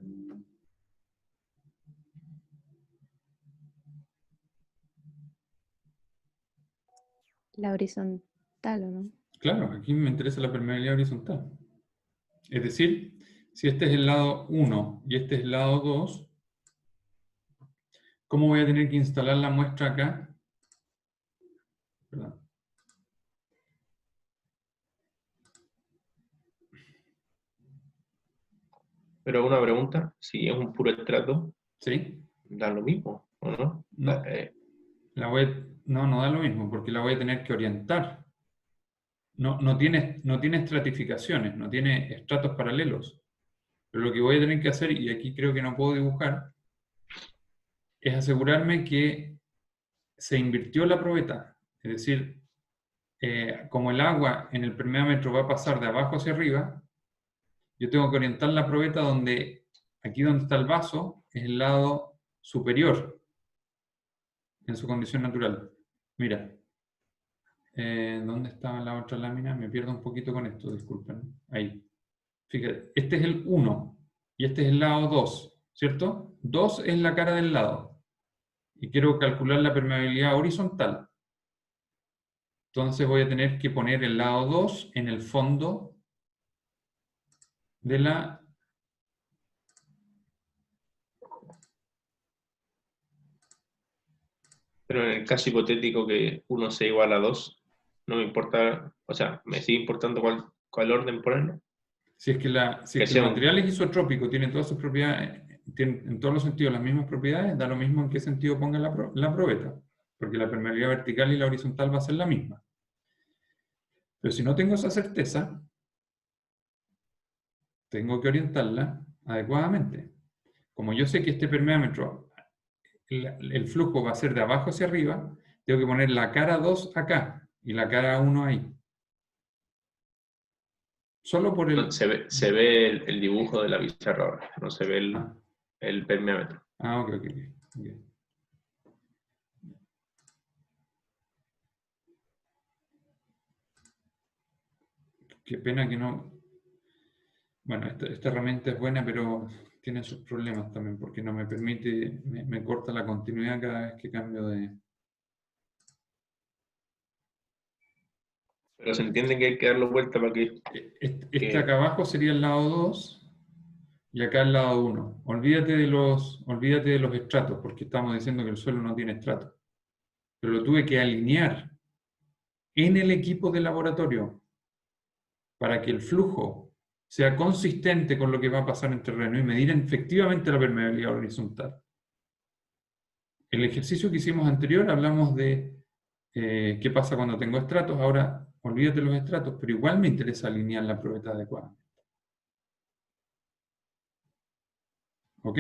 La horizontal, ¿o no? Claro, aquí me interesa la permeabilidad horizontal. Es decir, si este es el lado 1 y este es el lado 2, ¿cómo voy a tener que instalar la muestra acá? Perdón. Pero una pregunta, si es un puro estrato, ¿Sí? da lo mismo, ¿o no? No. No da lo mismo, porque la voy a tener que orientar. No tiene estratificaciones, no tiene estratos paralelos. Pero lo que voy a tener que hacer, y aquí creo que no puedo dibujar, es asegurarme que se invirtió la probeta. Es decir, como el agua en el permeámetro va a pasar de abajo hacia arriba, yo tengo que orientar la probeta donde, aquí donde está el vaso, es el lado superior, en su condición natural. Mira, ¿dónde estaba la otra lámina? Me pierdo un poquito con esto, disculpen. Ahí. Fíjate, este es el 1 y este es el lado 2, ¿cierto? 2 es la cara del lado. Y quiero calcular la permeabilidad horizontal. Entonces voy a tener que poner el lado 2 en el fondo de la... Pero en el caso hipotético que 1 sea igual a 2, no me importa, o sea, me sigue importando cuál orden ponerlo. Si es que, Que el sea un- material es isotrópico, tiene todas sus propiedades, tiene en todos los sentidos las mismas propiedades, da lo mismo en qué sentido ponga la probeta, porque la permeabilidad vertical y la horizontal va a ser la misma. Pero si no tengo esa certeza, tengo que orientarla adecuadamente. Como yo sé que este permeámetro, el flujo va a ser de abajo hacia arriba, tengo que poner la cara 2 acá y la cara 1 ahí. Solo por el... Se ve el dibujo de la pizarra ahora, no se ve Ah, el permeámetro. ok. Qué pena que no... Bueno, esta herramienta es buena, pero tiene sus problemas también, porque no me permite, me corta la continuidad cada vez que cambio de... Pero se entiende que hay que darlo vuelta para que... Este acá abajo sería el lado 2 y acá el lado 1. Olvídate de los estratos, porque estamos diciendo que el suelo no tiene estratos. Pero lo tuve que alinear en el equipo de laboratorio para que el flujo sea consistente con lo que va a pasar en terreno y medir efectivamente la permeabilidad horizontal. El ejercicio que hicimos anterior hablamos de qué pasa cuando tengo estratos. Ahora, olvídate los estratos, pero igual me interesa alinear la probeta adecuadamente. ¿Ok?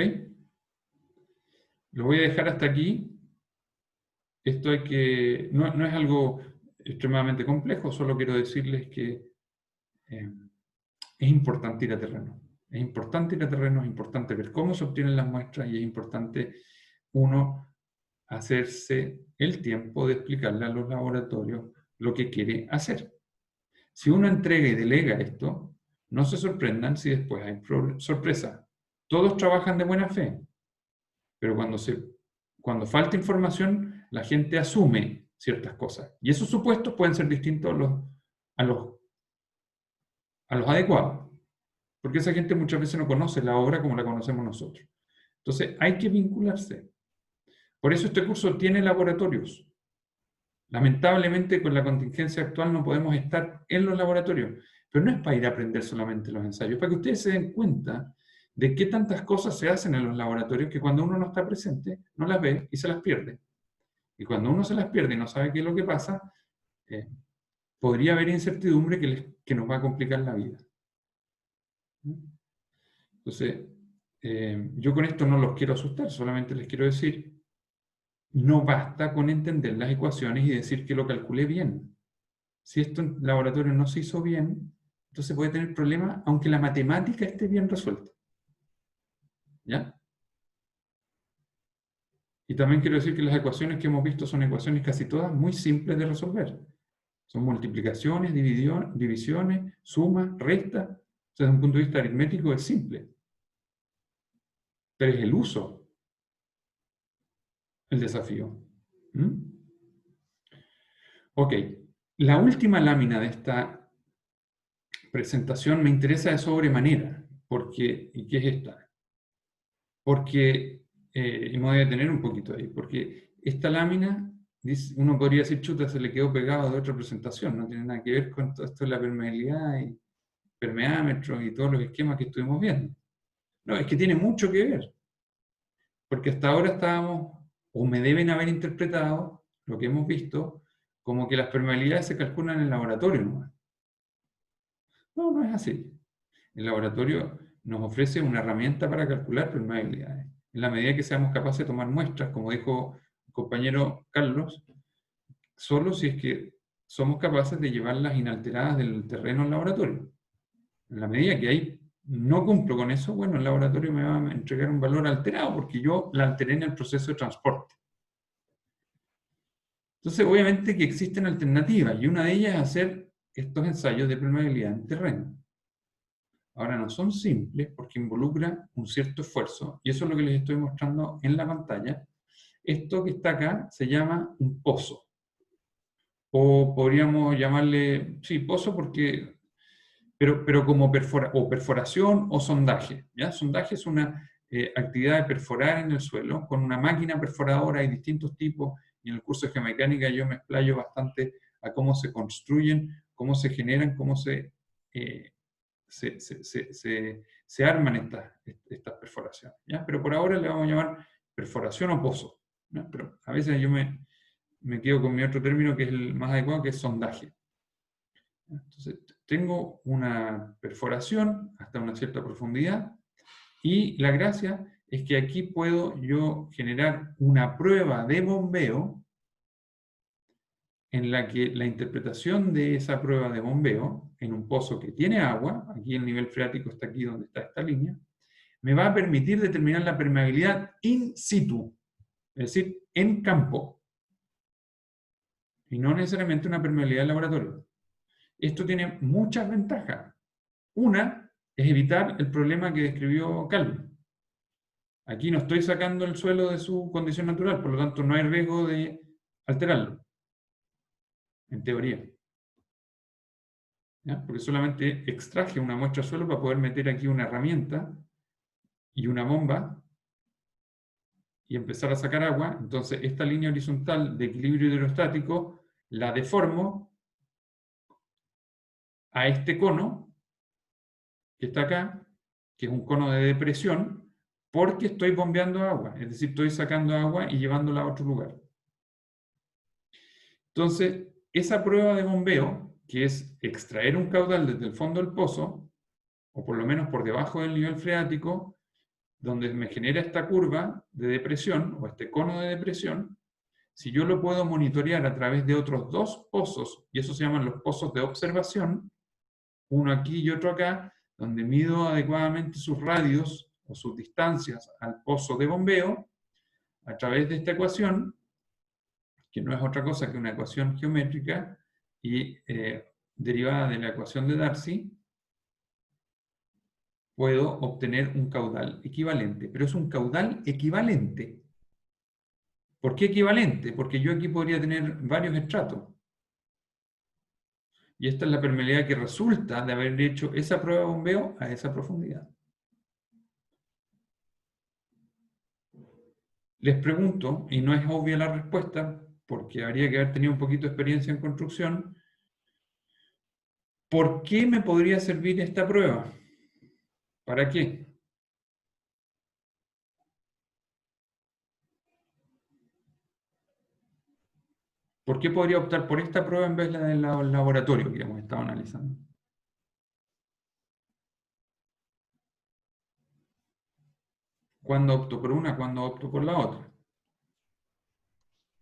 Lo voy a dejar hasta aquí. Esto no es algo extremadamente complejo, solo quiero decirles que es importante ir a terreno. Es importante ir a terreno, es importante ver cómo se obtienen las muestras y es importante uno hacerse el tiempo de explicarle a los laboratorios lo que quiere hacer. Si uno entrega y delega esto, no se sorprendan si después hay sorpresa. Todos trabajan de buena fe, pero cuando falta información, la gente asume ciertas cosas. Y esos supuestos pueden ser distintos a los adecuados. Porque esa gente muchas veces no conoce la obra como la conocemos nosotros. Entonces, hay que vincularse. Por eso este curso tiene laboratorios. Lamentablemente, con la contingencia actual no podemos estar en los laboratorios. Pero no es para ir a aprender solamente los ensayos, es para que ustedes se den cuenta de qué tantas cosas se hacen en los laboratorios que cuando uno no está presente, no las ve y se las pierde. Y cuando uno se las pierde y no sabe qué es lo que pasa, podría haber incertidumbre que nos va a complicar la vida. Entonces, yo con esto no los quiero asustar, solamente les quiero decir, no basta con entender las ecuaciones y decir que lo calculé bien. Si esto en laboratorio no se hizo bien, entonces puede tener problemas aunque la matemática esté bien resuelta. ¿Ya? Y también quiero decir que las ecuaciones que hemos visto son ecuaciones casi todas muy simples de resolver. Son multiplicaciones, divisiones, sumas, restas. O sea, desde un punto de vista aritmético es simple. Pero es el uso el desafío. Ok, la última lámina de esta presentación me interesa de sobremanera. ¿Y qué es esta? Porque, y me voy a detener un poquito ahí, porque esta lámina, uno podría decir, chuta, se le quedó pegado de otra presentación, no tiene nada que ver con todo esto de la permeabilidad y permeámetros y todos los esquemas que estuvimos viendo. No, es que tiene mucho que ver. Porque hasta ahora estábamos, o me deben haber interpretado, lo que hemos visto, como que las permeabilidades se calculan en el laboratorio nomás. No, no es así. El laboratorio nos ofrece una herramienta para calcular permeabilidades. En la medida que seamos capaces de tomar muestras, como dijo el compañero Carlos, solo si es que somos capaces de llevarlas inalteradas del terreno al laboratorio. En la medida que ahí no cumplo con eso, bueno, el laboratorio me va a entregar un valor alterado porque yo la alteré en el proceso de transporte. Entonces, obviamente que existen alternativas, y una de ellas es hacer estos ensayos de permeabilidad en terreno. Ahora, no son simples porque involucran un cierto esfuerzo, y eso es lo que les estoy mostrando en la pantalla. Esto que está acá se llama un pozo. O podríamos llamarle, sí, pozo porque, pero como perforación o sondaje. ¿Ya? Sondaje es una actividad de perforar en el suelo con una máquina perforadora. Hay distintos tipos, y en el curso de geomecánica yo me explayo bastante a cómo se construyen, cómo se generan, cómo se arman estas perforaciones. ¿Ya? Pero por ahora le vamos a llamar perforación o pozo. ¿Ya? Pero a veces yo me quedo con mi otro término que es el más adecuado, que es sondaje. Entonces, tengo una perforación hasta una cierta profundidad, y la gracia es que aquí puedo yo generar una prueba de bombeo en la que la interpretación de esa prueba de bombeo en un pozo que tiene agua, aquí el nivel freático está aquí donde está esta línea, me va a permitir determinar la permeabilidad in situ, es decir, en campo, y no necesariamente una permeabilidad en laboratorio. Esto tiene muchas ventajas. Una es evitar el problema que describió Calvin. Aquí no estoy sacando el suelo de su condición natural, por lo tanto no hay riesgo de alterarlo, en teoría. ¿Ya? Porque solamente extraje una muestra de suelo para poder meter aquí una herramienta y una bomba y empezar a sacar agua. Entonces esta línea horizontal de equilibrio hidrostático la deformo a este cono que está acá, que es un cono de depresión, porque estoy bombeando agua, es decir, estoy sacando agua y llevándola a otro lugar. Entonces, esa prueba de bombeo, que es extraer un caudal desde el fondo del pozo, o por lo menos por debajo del nivel freático, donde me genera esta curva de depresión, o este cono de depresión, si yo lo puedo monitorear a través de otros dos pozos, y eso se llaman los pozos de observación, uno aquí y otro acá, donde mido adecuadamente sus radios o sus distancias al pozo de bombeo, a través de esta ecuación, que no es otra cosa que una ecuación geométrica y derivada de la ecuación de Darcy, puedo obtener un caudal equivalente, pero es un caudal equivalente. ¿Por qué equivalente? Porque yo aquí podría tener varios estratos. Y esta es la permeabilidad que resulta de haber hecho esa prueba de bombeo a esa profundidad. Les pregunto, y no es obvia la respuesta, porque habría que haber tenido un poquito de experiencia en construcción, ¿por qué me podría servir esta prueba? ¿Para qué? ¿Por qué podría optar por esta prueba en vez de la del laboratorio que hemos estado analizando? ¿Cuándo opto por una? ¿Cuándo opto por la otra?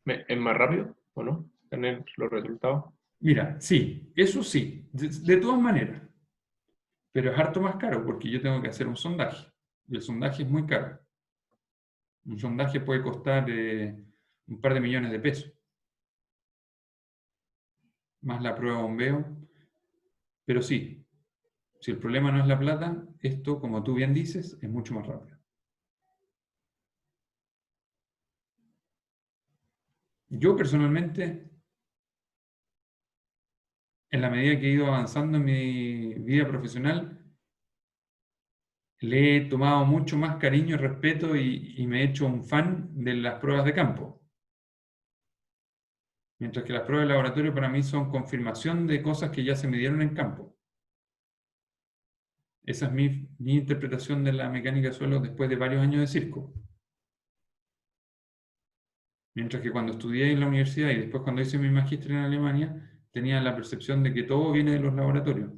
¿Es más rápido o no? Tener los resultados. Mira, sí, eso sí, de todas maneras. Pero es harto más caro porque yo tengo que hacer un sondaje. Y el sondaje es muy caro. Un sondaje puede costar un par de millones de pesos. Más la prueba de bombeo. Pero sí, si el problema no es la plata, esto, como tú bien dices, es mucho más rápido. Yo personalmente, en la medida que he ido avanzando en mi vida profesional, le he tomado mucho más cariño y respeto y me he hecho un fan de las pruebas de campo. Mientras que las pruebas de laboratorio para mí son confirmación de cosas que ya se midieron en campo. Esa es mi interpretación de la mecánica de suelo después de varios años de circo. Mientras que cuando estudié en la universidad y después cuando hice mi magíster en Alemania, tenía la percepción de que todo viene de los laboratorios.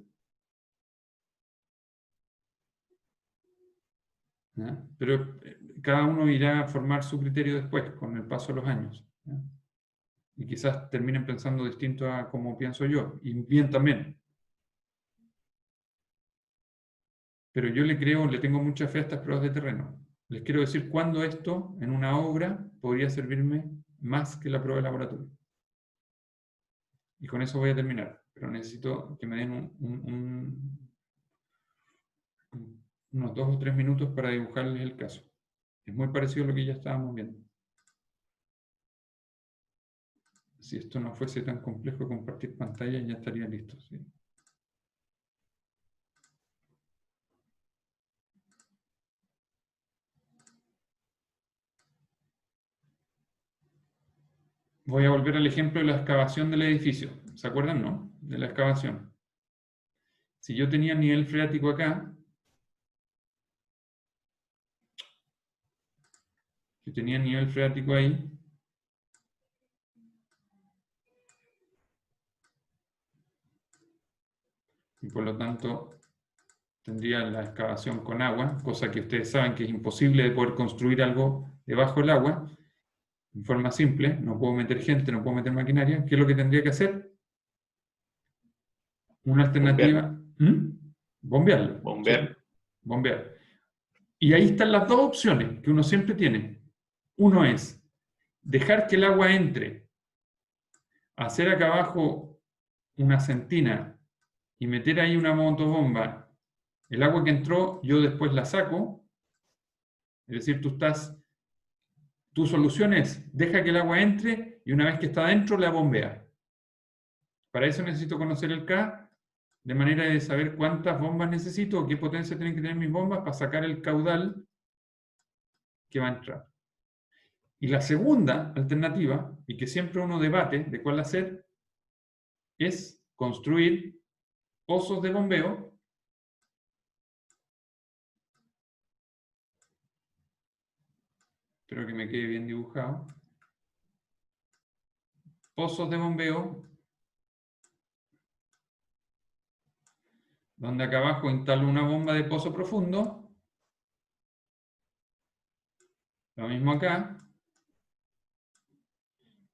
¿Ya? Pero cada uno irá a formar su criterio después, con el paso de los años. ¿Ya? Y quizás terminen pensando distinto a como pienso yo, y bien también. Pero yo le tengo mucha fe a estas pruebas de terreno. Les quiero decir cuándo esto, en una obra, podría servirme más que la prueba de laboratorio. Y con eso voy a terminar, pero necesito que me den unos 2 o 3 minutos para dibujarles el caso. Es muy parecido a lo que ya estábamos viendo. Si esto no fuese tan complejo compartir pantalla, ya estaría listo. ¿Sí? Voy a volver al ejemplo de la excavación del edificio. ¿Se acuerdan, no? De la excavación. Si yo tenía nivel freático acá, si tenía nivel freático ahí, y por lo tanto tendría la excavación con agua, cosa que ustedes saben que es imposible de poder construir algo debajo del agua, en forma simple, no puedo meter gente, no puedo meter maquinaria. ¿Qué es lo que tendría que hacer? Una alternativa... Bombearlo. Bombear. Sí, bombear. Y ahí están las dos opciones que uno siempre tiene. Uno es dejar que el agua entre, hacer acá abajo una sentina y meter ahí una motobomba. El agua que entró, yo después la saco. Es decir, tu solución es, deja que el agua entre y una vez que está adentro, la bombea. Para eso necesito conocer el K, de manera de saber cuántas bombas necesito o qué potencia tienen que tener mis bombas para sacar el caudal que va a entrar. Y la segunda alternativa, y que siempre uno debate de cuál hacer, es construir pozos de bombeo espero que me quede bien dibujado, pozos de bombeo, donde acá abajo instalo una bomba de pozo profundo, lo mismo acá,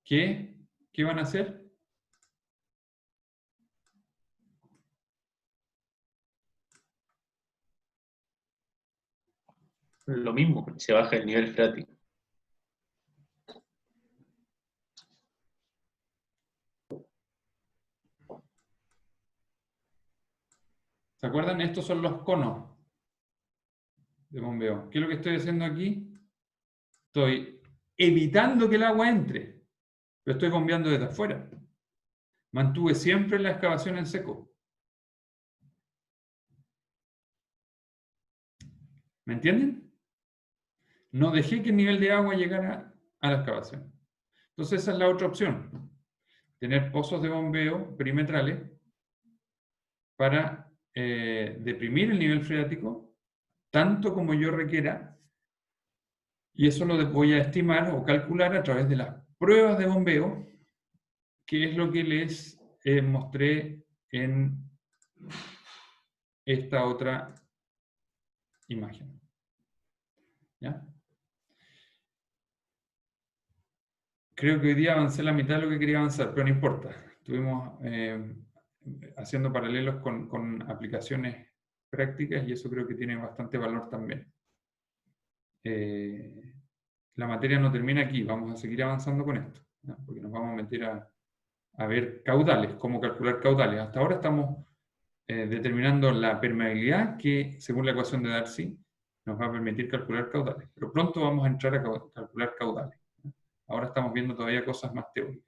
¿qué van a hacer? Lo mismo, se baja el nivel freático. ¿Se acuerdan? Estos son los conos de bombeo. ¿Qué es lo que estoy haciendo aquí? Estoy evitando que el agua entre, pero estoy bombeando desde afuera. Mantuve siempre la excavación en seco. ¿Me entienden? No dejé que el nivel de agua llegara a la excavación. Entonces esa es la otra opción. Tener pozos de bombeo perimetrales para deprimir el nivel freático tanto como yo requiera, y eso lo voy a estimar o calcular a través de las pruebas de bombeo, que es lo que les mostré en esta otra imagen. ¿Ya? Creo que hoy día avancé la mitad de lo que quería avanzar, pero no importa. Estuvimos haciendo paralelos con aplicaciones prácticas y eso creo que tiene bastante valor también. La materia no termina aquí, vamos a seguir avanzando con esto, ¿no? Porque nos vamos a meter a ver caudales, cómo calcular caudales. Hasta ahora estamos determinando la permeabilidad que, según la ecuación de Darcy, nos va a permitir calcular caudales. Pero pronto vamos a entrar a calcular caudales, ¿no? Ahora estamos viendo todavía cosas más teóricas.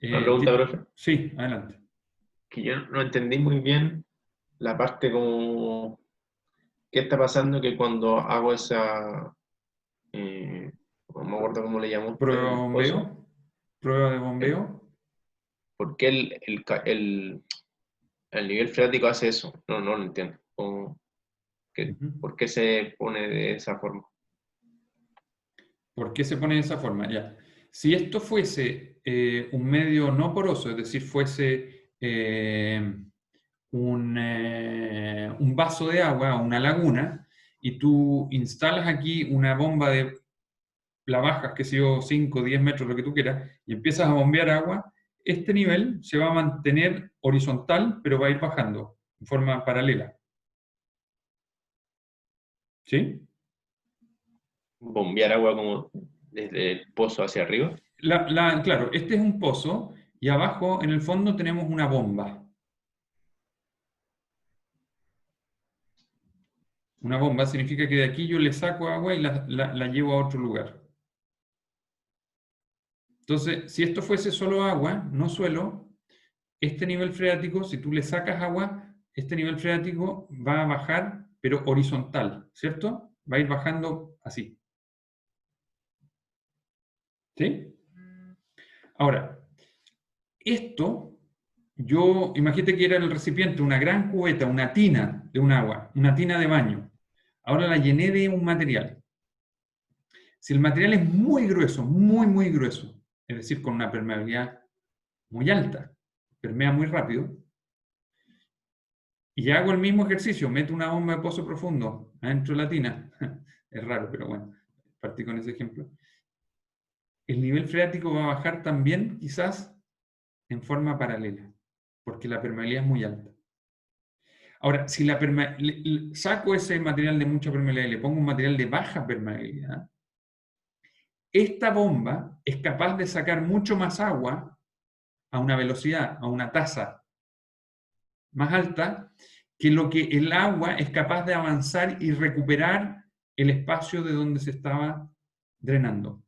Una pregunta, profe. Sí, adelante. Que yo no entendí muy bien la parte como... ¿Qué está pasando? Que cuando hago esa... no me acuerdo cómo le llamo. Prueba de bombeo. Prueba de bombeo. ¿Por qué el nivel freático hace eso? No lo entiendo. ¿Por qué se pone de esa forma? ¿Por qué se pone de esa forma? Ya. Si esto fuese un medio no poroso, es decir, fuese un vaso de agua o una laguna, y tú instalas aquí una bomba de la bajas, que sé yo, 5, 10 metros, lo que tú quieras, y empiezas a bombear agua, este nivel se va a mantener horizontal, pero va a ir bajando en forma paralela. ¿Sí? Bombear agua como desde el pozo hacia arriba. Claro, este es un pozo, y abajo, en el fondo, tenemos una bomba. Una bomba significa que de aquí yo le saco agua y la llevo a otro lugar. Entonces, si esto fuese solo agua, no suelo, este nivel freático, si tú le sacas agua, este nivel freático va a bajar, pero horizontal, ¿cierto? Va a ir bajando así. ¿Sí? Ahora, esto, imagínate que era el recipiente, una gran cubeta, una tina de un agua, una tina de baño. Ahora la llené de un material. Si el material es muy grueso, muy grueso, es decir, con una permeabilidad muy alta, permea muy rápido, y hago el mismo ejercicio, meto una bomba de pozo profundo adentro de la tina, es raro, pero bueno, partí con ese ejemplo, el nivel freático va a bajar también, quizás, en forma paralela, porque la permeabilidad es muy alta. Ahora, si saco ese material de mucha permeabilidad y le pongo un material de baja permeabilidad, esta bomba es capaz de sacar mucho más agua a una velocidad, a una tasa más alta, que lo que el agua es capaz de avanzar y recuperar el espacio de donde se estaba drenando.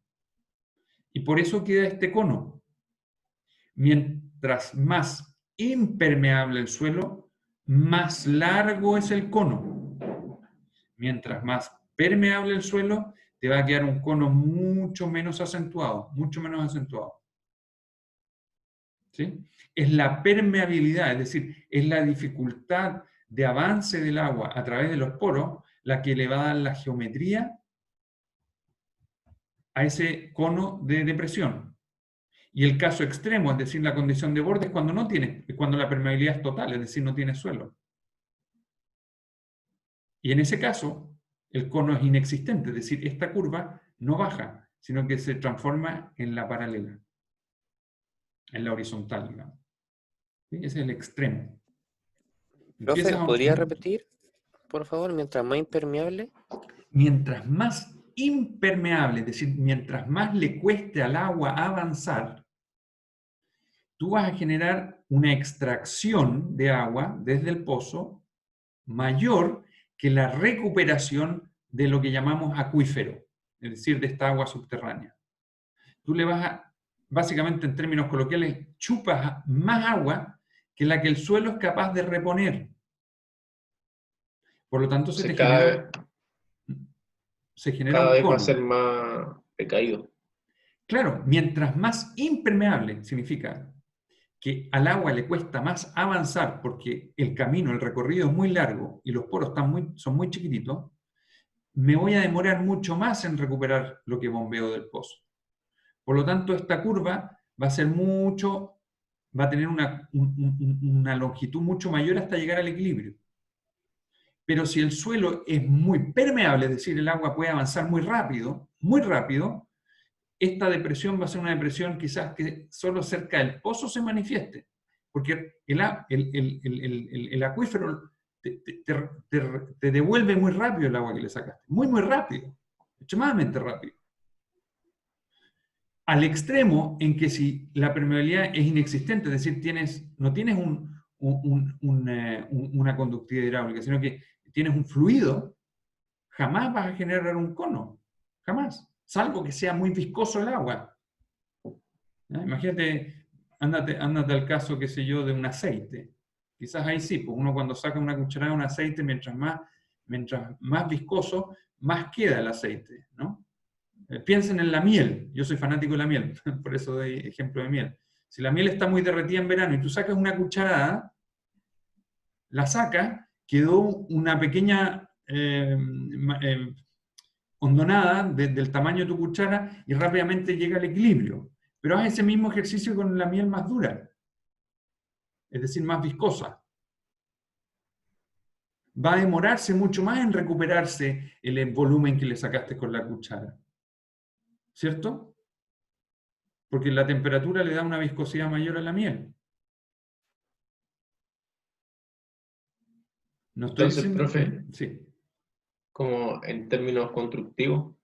Y por eso queda este cono. Mientras más impermeable el suelo, más largo es el cono. Mientras más permeable el suelo, te va a quedar un cono mucho menos acentuado, mucho menos acentuado. ¿Sí? Es la permeabilidad, es decir, es la dificultad de avance del agua a través de los poros la que le va a dar la geometría a ese cono de depresión. Y el caso extremo, es decir, la condición de borde, es cuando la permeabilidad es total, es decir, no tiene suelo. Y en ese caso, el cono es inexistente, es decir, esta curva no baja, sino que se transforma en la paralela, en la horizontal, digamos. ¿Sí? Ese es el extremo. Profe, ¿podría repetir, por favor, mientras más impermeable? Mientras más impermeable, es decir, mientras más le cueste al agua avanzar, tú vas a generar una extracción de agua desde el pozo mayor que la recuperación de lo que llamamos acuífero, es decir, de esta agua subterránea. Tú le vas a, básicamente en términos coloquiales, chupas más agua que la que el suelo es capaz de reponer. Por lo tanto, se genera cada un vez cono. va a ser más decaído. Claro, mientras más impermeable significa que al agua le cuesta más avanzar porque el camino, el recorrido es muy largo y los poros son muy chiquititos, me voy a demorar mucho más en recuperar lo que bombeo del pozo. Por lo tanto, esta curva va a tener una longitud mucho mayor hasta llegar al equilibrio. Pero si el suelo es muy permeable, es decir, el agua puede avanzar muy rápido, esta depresión va a ser una depresión quizás que solo cerca del pozo se manifieste, porque el acuífero te devuelve muy rápido el agua que le sacaste, muy rápido, extremadamente rápido. Al extremo en que si la permeabilidad es inexistente, es decir, no tienes una conductividad hidráulica, sino que tienes un fluido, jamás vas a generar un cono, jamás, salvo que sea muy viscoso el agua. Imagínate, ándate al caso, qué sé yo, de un aceite. Quizás ahí sí, pues uno cuando saca una cucharada de un aceite, mientras más viscoso, más queda el aceite, ¿no? Piensen en la miel. Yo soy fanático de la miel, por eso doy ejemplo de miel. Si la miel está muy derretida en verano y tú sacas una cucharada, la sacas, quedó una pequeña hondonada del tamaño de tu cuchara y rápidamente llega al equilibrio. Pero haz ese mismo ejercicio con la miel más dura, es decir, más viscosa. Va a demorarse mucho más en recuperarse el volumen que le sacaste con la cuchara. ¿cierto? Porque la temperatura le da una viscosidad mayor a la miel. No estoy Entonces, diciendo... profe, Sí. como en términos constructivos,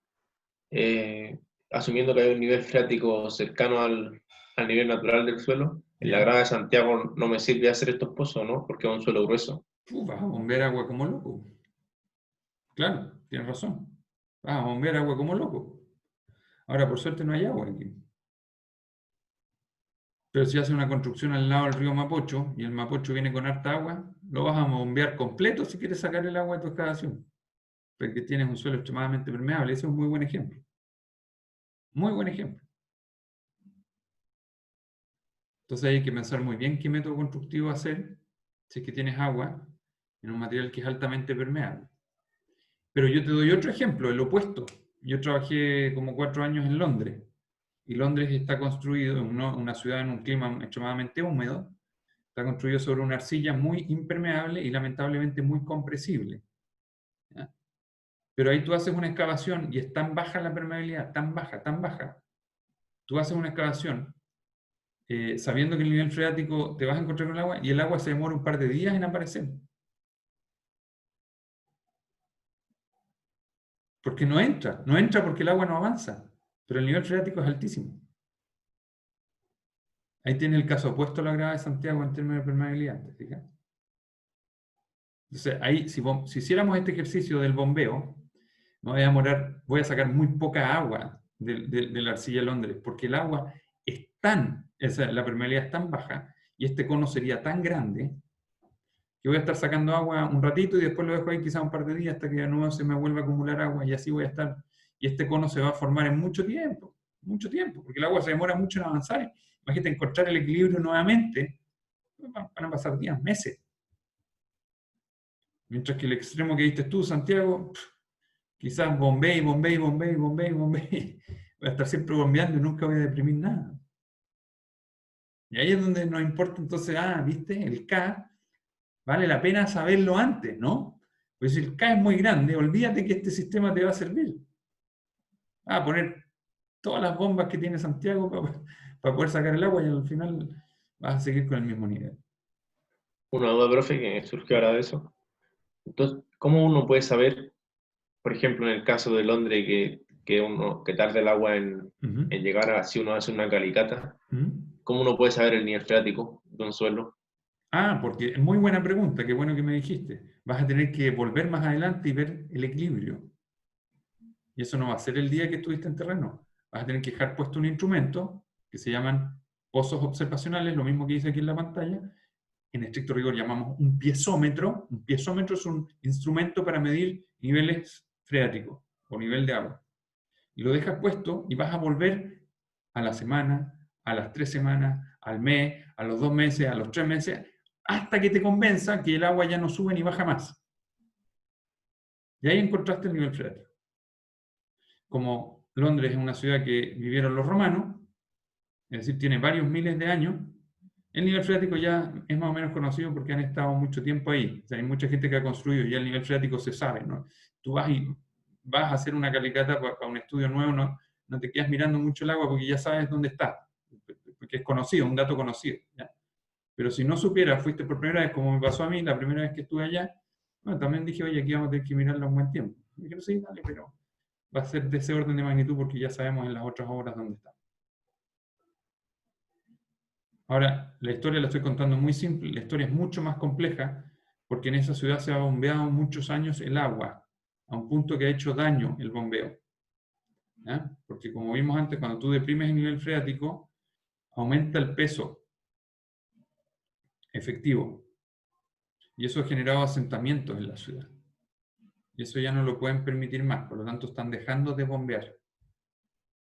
asumiendo que hay un nivel freático cercano al nivel natural del suelo, en la Ya. grada de Santiago no me sirve hacer estos pozos, ¿no? Porque es un suelo grueso. Vas a bombear agua como loco. Claro, tienes razón. Vas a bombear agua como loco. Ahora, por suerte, no hay agua aquí. Pero si haces una construcción al lado del río Mapocho y el Mapocho viene con harta agua, lo vas a bombear completo si quieres sacar el agua de tu excavación. Porque tienes un suelo extremadamente permeable. Ese es un muy buen ejemplo. Muy buen ejemplo. Entonces hay que pensar muy bien qué método constructivo hacer si es que tienes agua en un material que es altamente permeable. Pero yo te doy otro ejemplo, el opuesto. Yo trabajé como 4 años en Londres. Y Londres está construido en una ciudad en un clima extremadamente húmedo. Está construido sobre una arcilla muy impermeable y lamentablemente muy compresible. ¿Ya? Pero ahí tú haces una excavación y es tan baja la permeabilidad, tan baja, tan baja. Tú haces una excavación sabiendo que el nivel freático te vas a encontrar con el agua y el agua se demora un par de días en aparecer. Porque no entra porque el agua no avanza, pero el nivel freático es altísimo. Ahí tiene el caso opuesto a la grada de Santiago en términos de permeabilidad, ¿te fijas? Entonces, ahí, si hiciéramos este ejercicio del bombeo, me voy a demorar, voy a sacar muy poca agua de la arcilla de Londres, porque el agua es la permeabilidad es tan baja y este cono sería tan grande que voy a estar sacando agua un ratito y después lo dejo ahí quizás un par de días hasta que de nuevo se me vuelva a acumular agua y así voy a estar. Y este cono se va a formar en mucho tiempo, porque el agua se demora mucho en avanzar. Imagínate encontrar el equilibrio nuevamente, van a pasar días, meses. Mientras que el extremo que viste tú, Santiago, quizás bombee. Voy a estar siempre bombeando y nunca voy a deprimir nada. Y ahí es donde nos importa entonces, viste, el K. Vale la pena saberlo antes, ¿no? Pues si el K es muy grande, olvídate que este sistema te va a servir. Poner todas las bombas que tiene Santiago para poder sacar el agua y al final vas a seguir con el mismo nivel. Una duda, profe, que surgió ahora de eso. Entonces, ¿cómo uno puede saber, por ejemplo, en el caso de Londres, que tarda el agua en llegar a, si uno hace una calicata, cómo uno puede saber el nivel freático de un suelo? Porque es muy buena pregunta, qué bueno que me dijiste. Vas a tener que volver más adelante y ver el equilibrio. Y eso no va a ser el día que estuviste en terreno. Vas a tener que dejar puesto un instrumento que se llaman pozos observacionales, lo mismo que dice aquí en la pantalla. En estricto rigor llamamos un piezómetro. Un piezómetro es un instrumento para medir niveles freáticos o nivel de agua. Y lo dejas puesto y vas a volver a la semana, a las 3 semanas, al mes, a los 2 meses, a los 3 meses, hasta que te convenza que el agua ya no sube ni baja más. Y ahí encontraste el nivel freático. Como Londres es una ciudad que vivieron los romanos, es decir, tiene varios miles de años, el nivel freático ya es más o menos conocido porque han estado mucho tiempo ahí. O sea, hay mucha gente que ha construido y ya el nivel freático se sabe, ¿no? Tú vas a hacer una calicata para un estudio nuevo, no te quedas mirando mucho el agua porque ya sabes dónde está, porque es conocido, un dato conocido, ¿ya? Pero si no supieras, fuiste por primera vez, como me pasó a mí la primera vez que estuve allá, bueno, también dije, oye, aquí vamos a tener que mirarlo un buen tiempo. Y dije, sí, dale, pero va a ser de ese orden de magnitud porque ya sabemos en las otras obras dónde está. Ahora, la historia la estoy contando muy simple, la historia es mucho más compleja porque en esa ciudad se ha bombeado muchos años el agua, a un punto que ha hecho daño el bombeo. ¿Ya? Porque como vimos antes, cuando tú deprimes el nivel freático, aumenta el peso efectivo. Y eso ha generado asentamientos en la ciudad. Y eso ya no lo pueden permitir más, por lo tanto están dejando de bombear.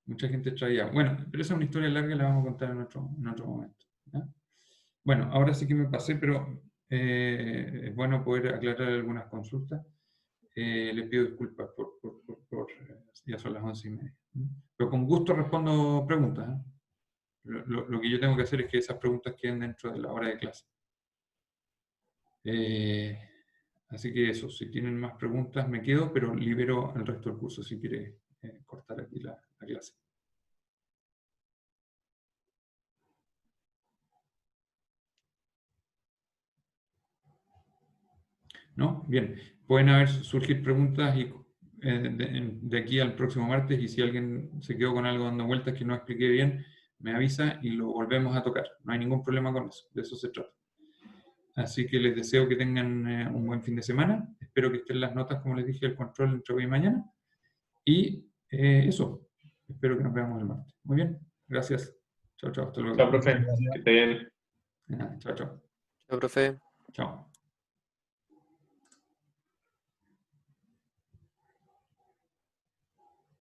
Mucha gente traía. Bueno, pero esa es una historia larga y la vamos a contar en otro momento. ¿Ya? Bueno, ahora sí que me pasé, pero es bueno poder aclarar algunas consultas. Les pido disculpas ya son las 11:30. Pero con gusto respondo preguntas. Lo que yo tengo que hacer es que esas preguntas queden dentro de la hora de clase. Así que eso, si tienen más preguntas me quedo, pero libero el resto del curso si quiere cortar aquí la la clase. ¿No? Bien, pueden surgir preguntas y, de aquí al próximo martes, y si alguien se quedó con algo dando vueltas que no expliqué bien, me avisa y lo volvemos a tocar. No hay ningún problema con eso, de eso se trata. Así que les deseo que tengan un buen fin de semana. Espero que estén las notas, como les dije, el control entre hoy y mañana. Y eso, espero que nos veamos el martes. Muy bien, gracias. Chao, chao, hasta luego. Chao, profe. Gracias. Que esté bien. De nada, chao, chao. Chao, profe. Chao.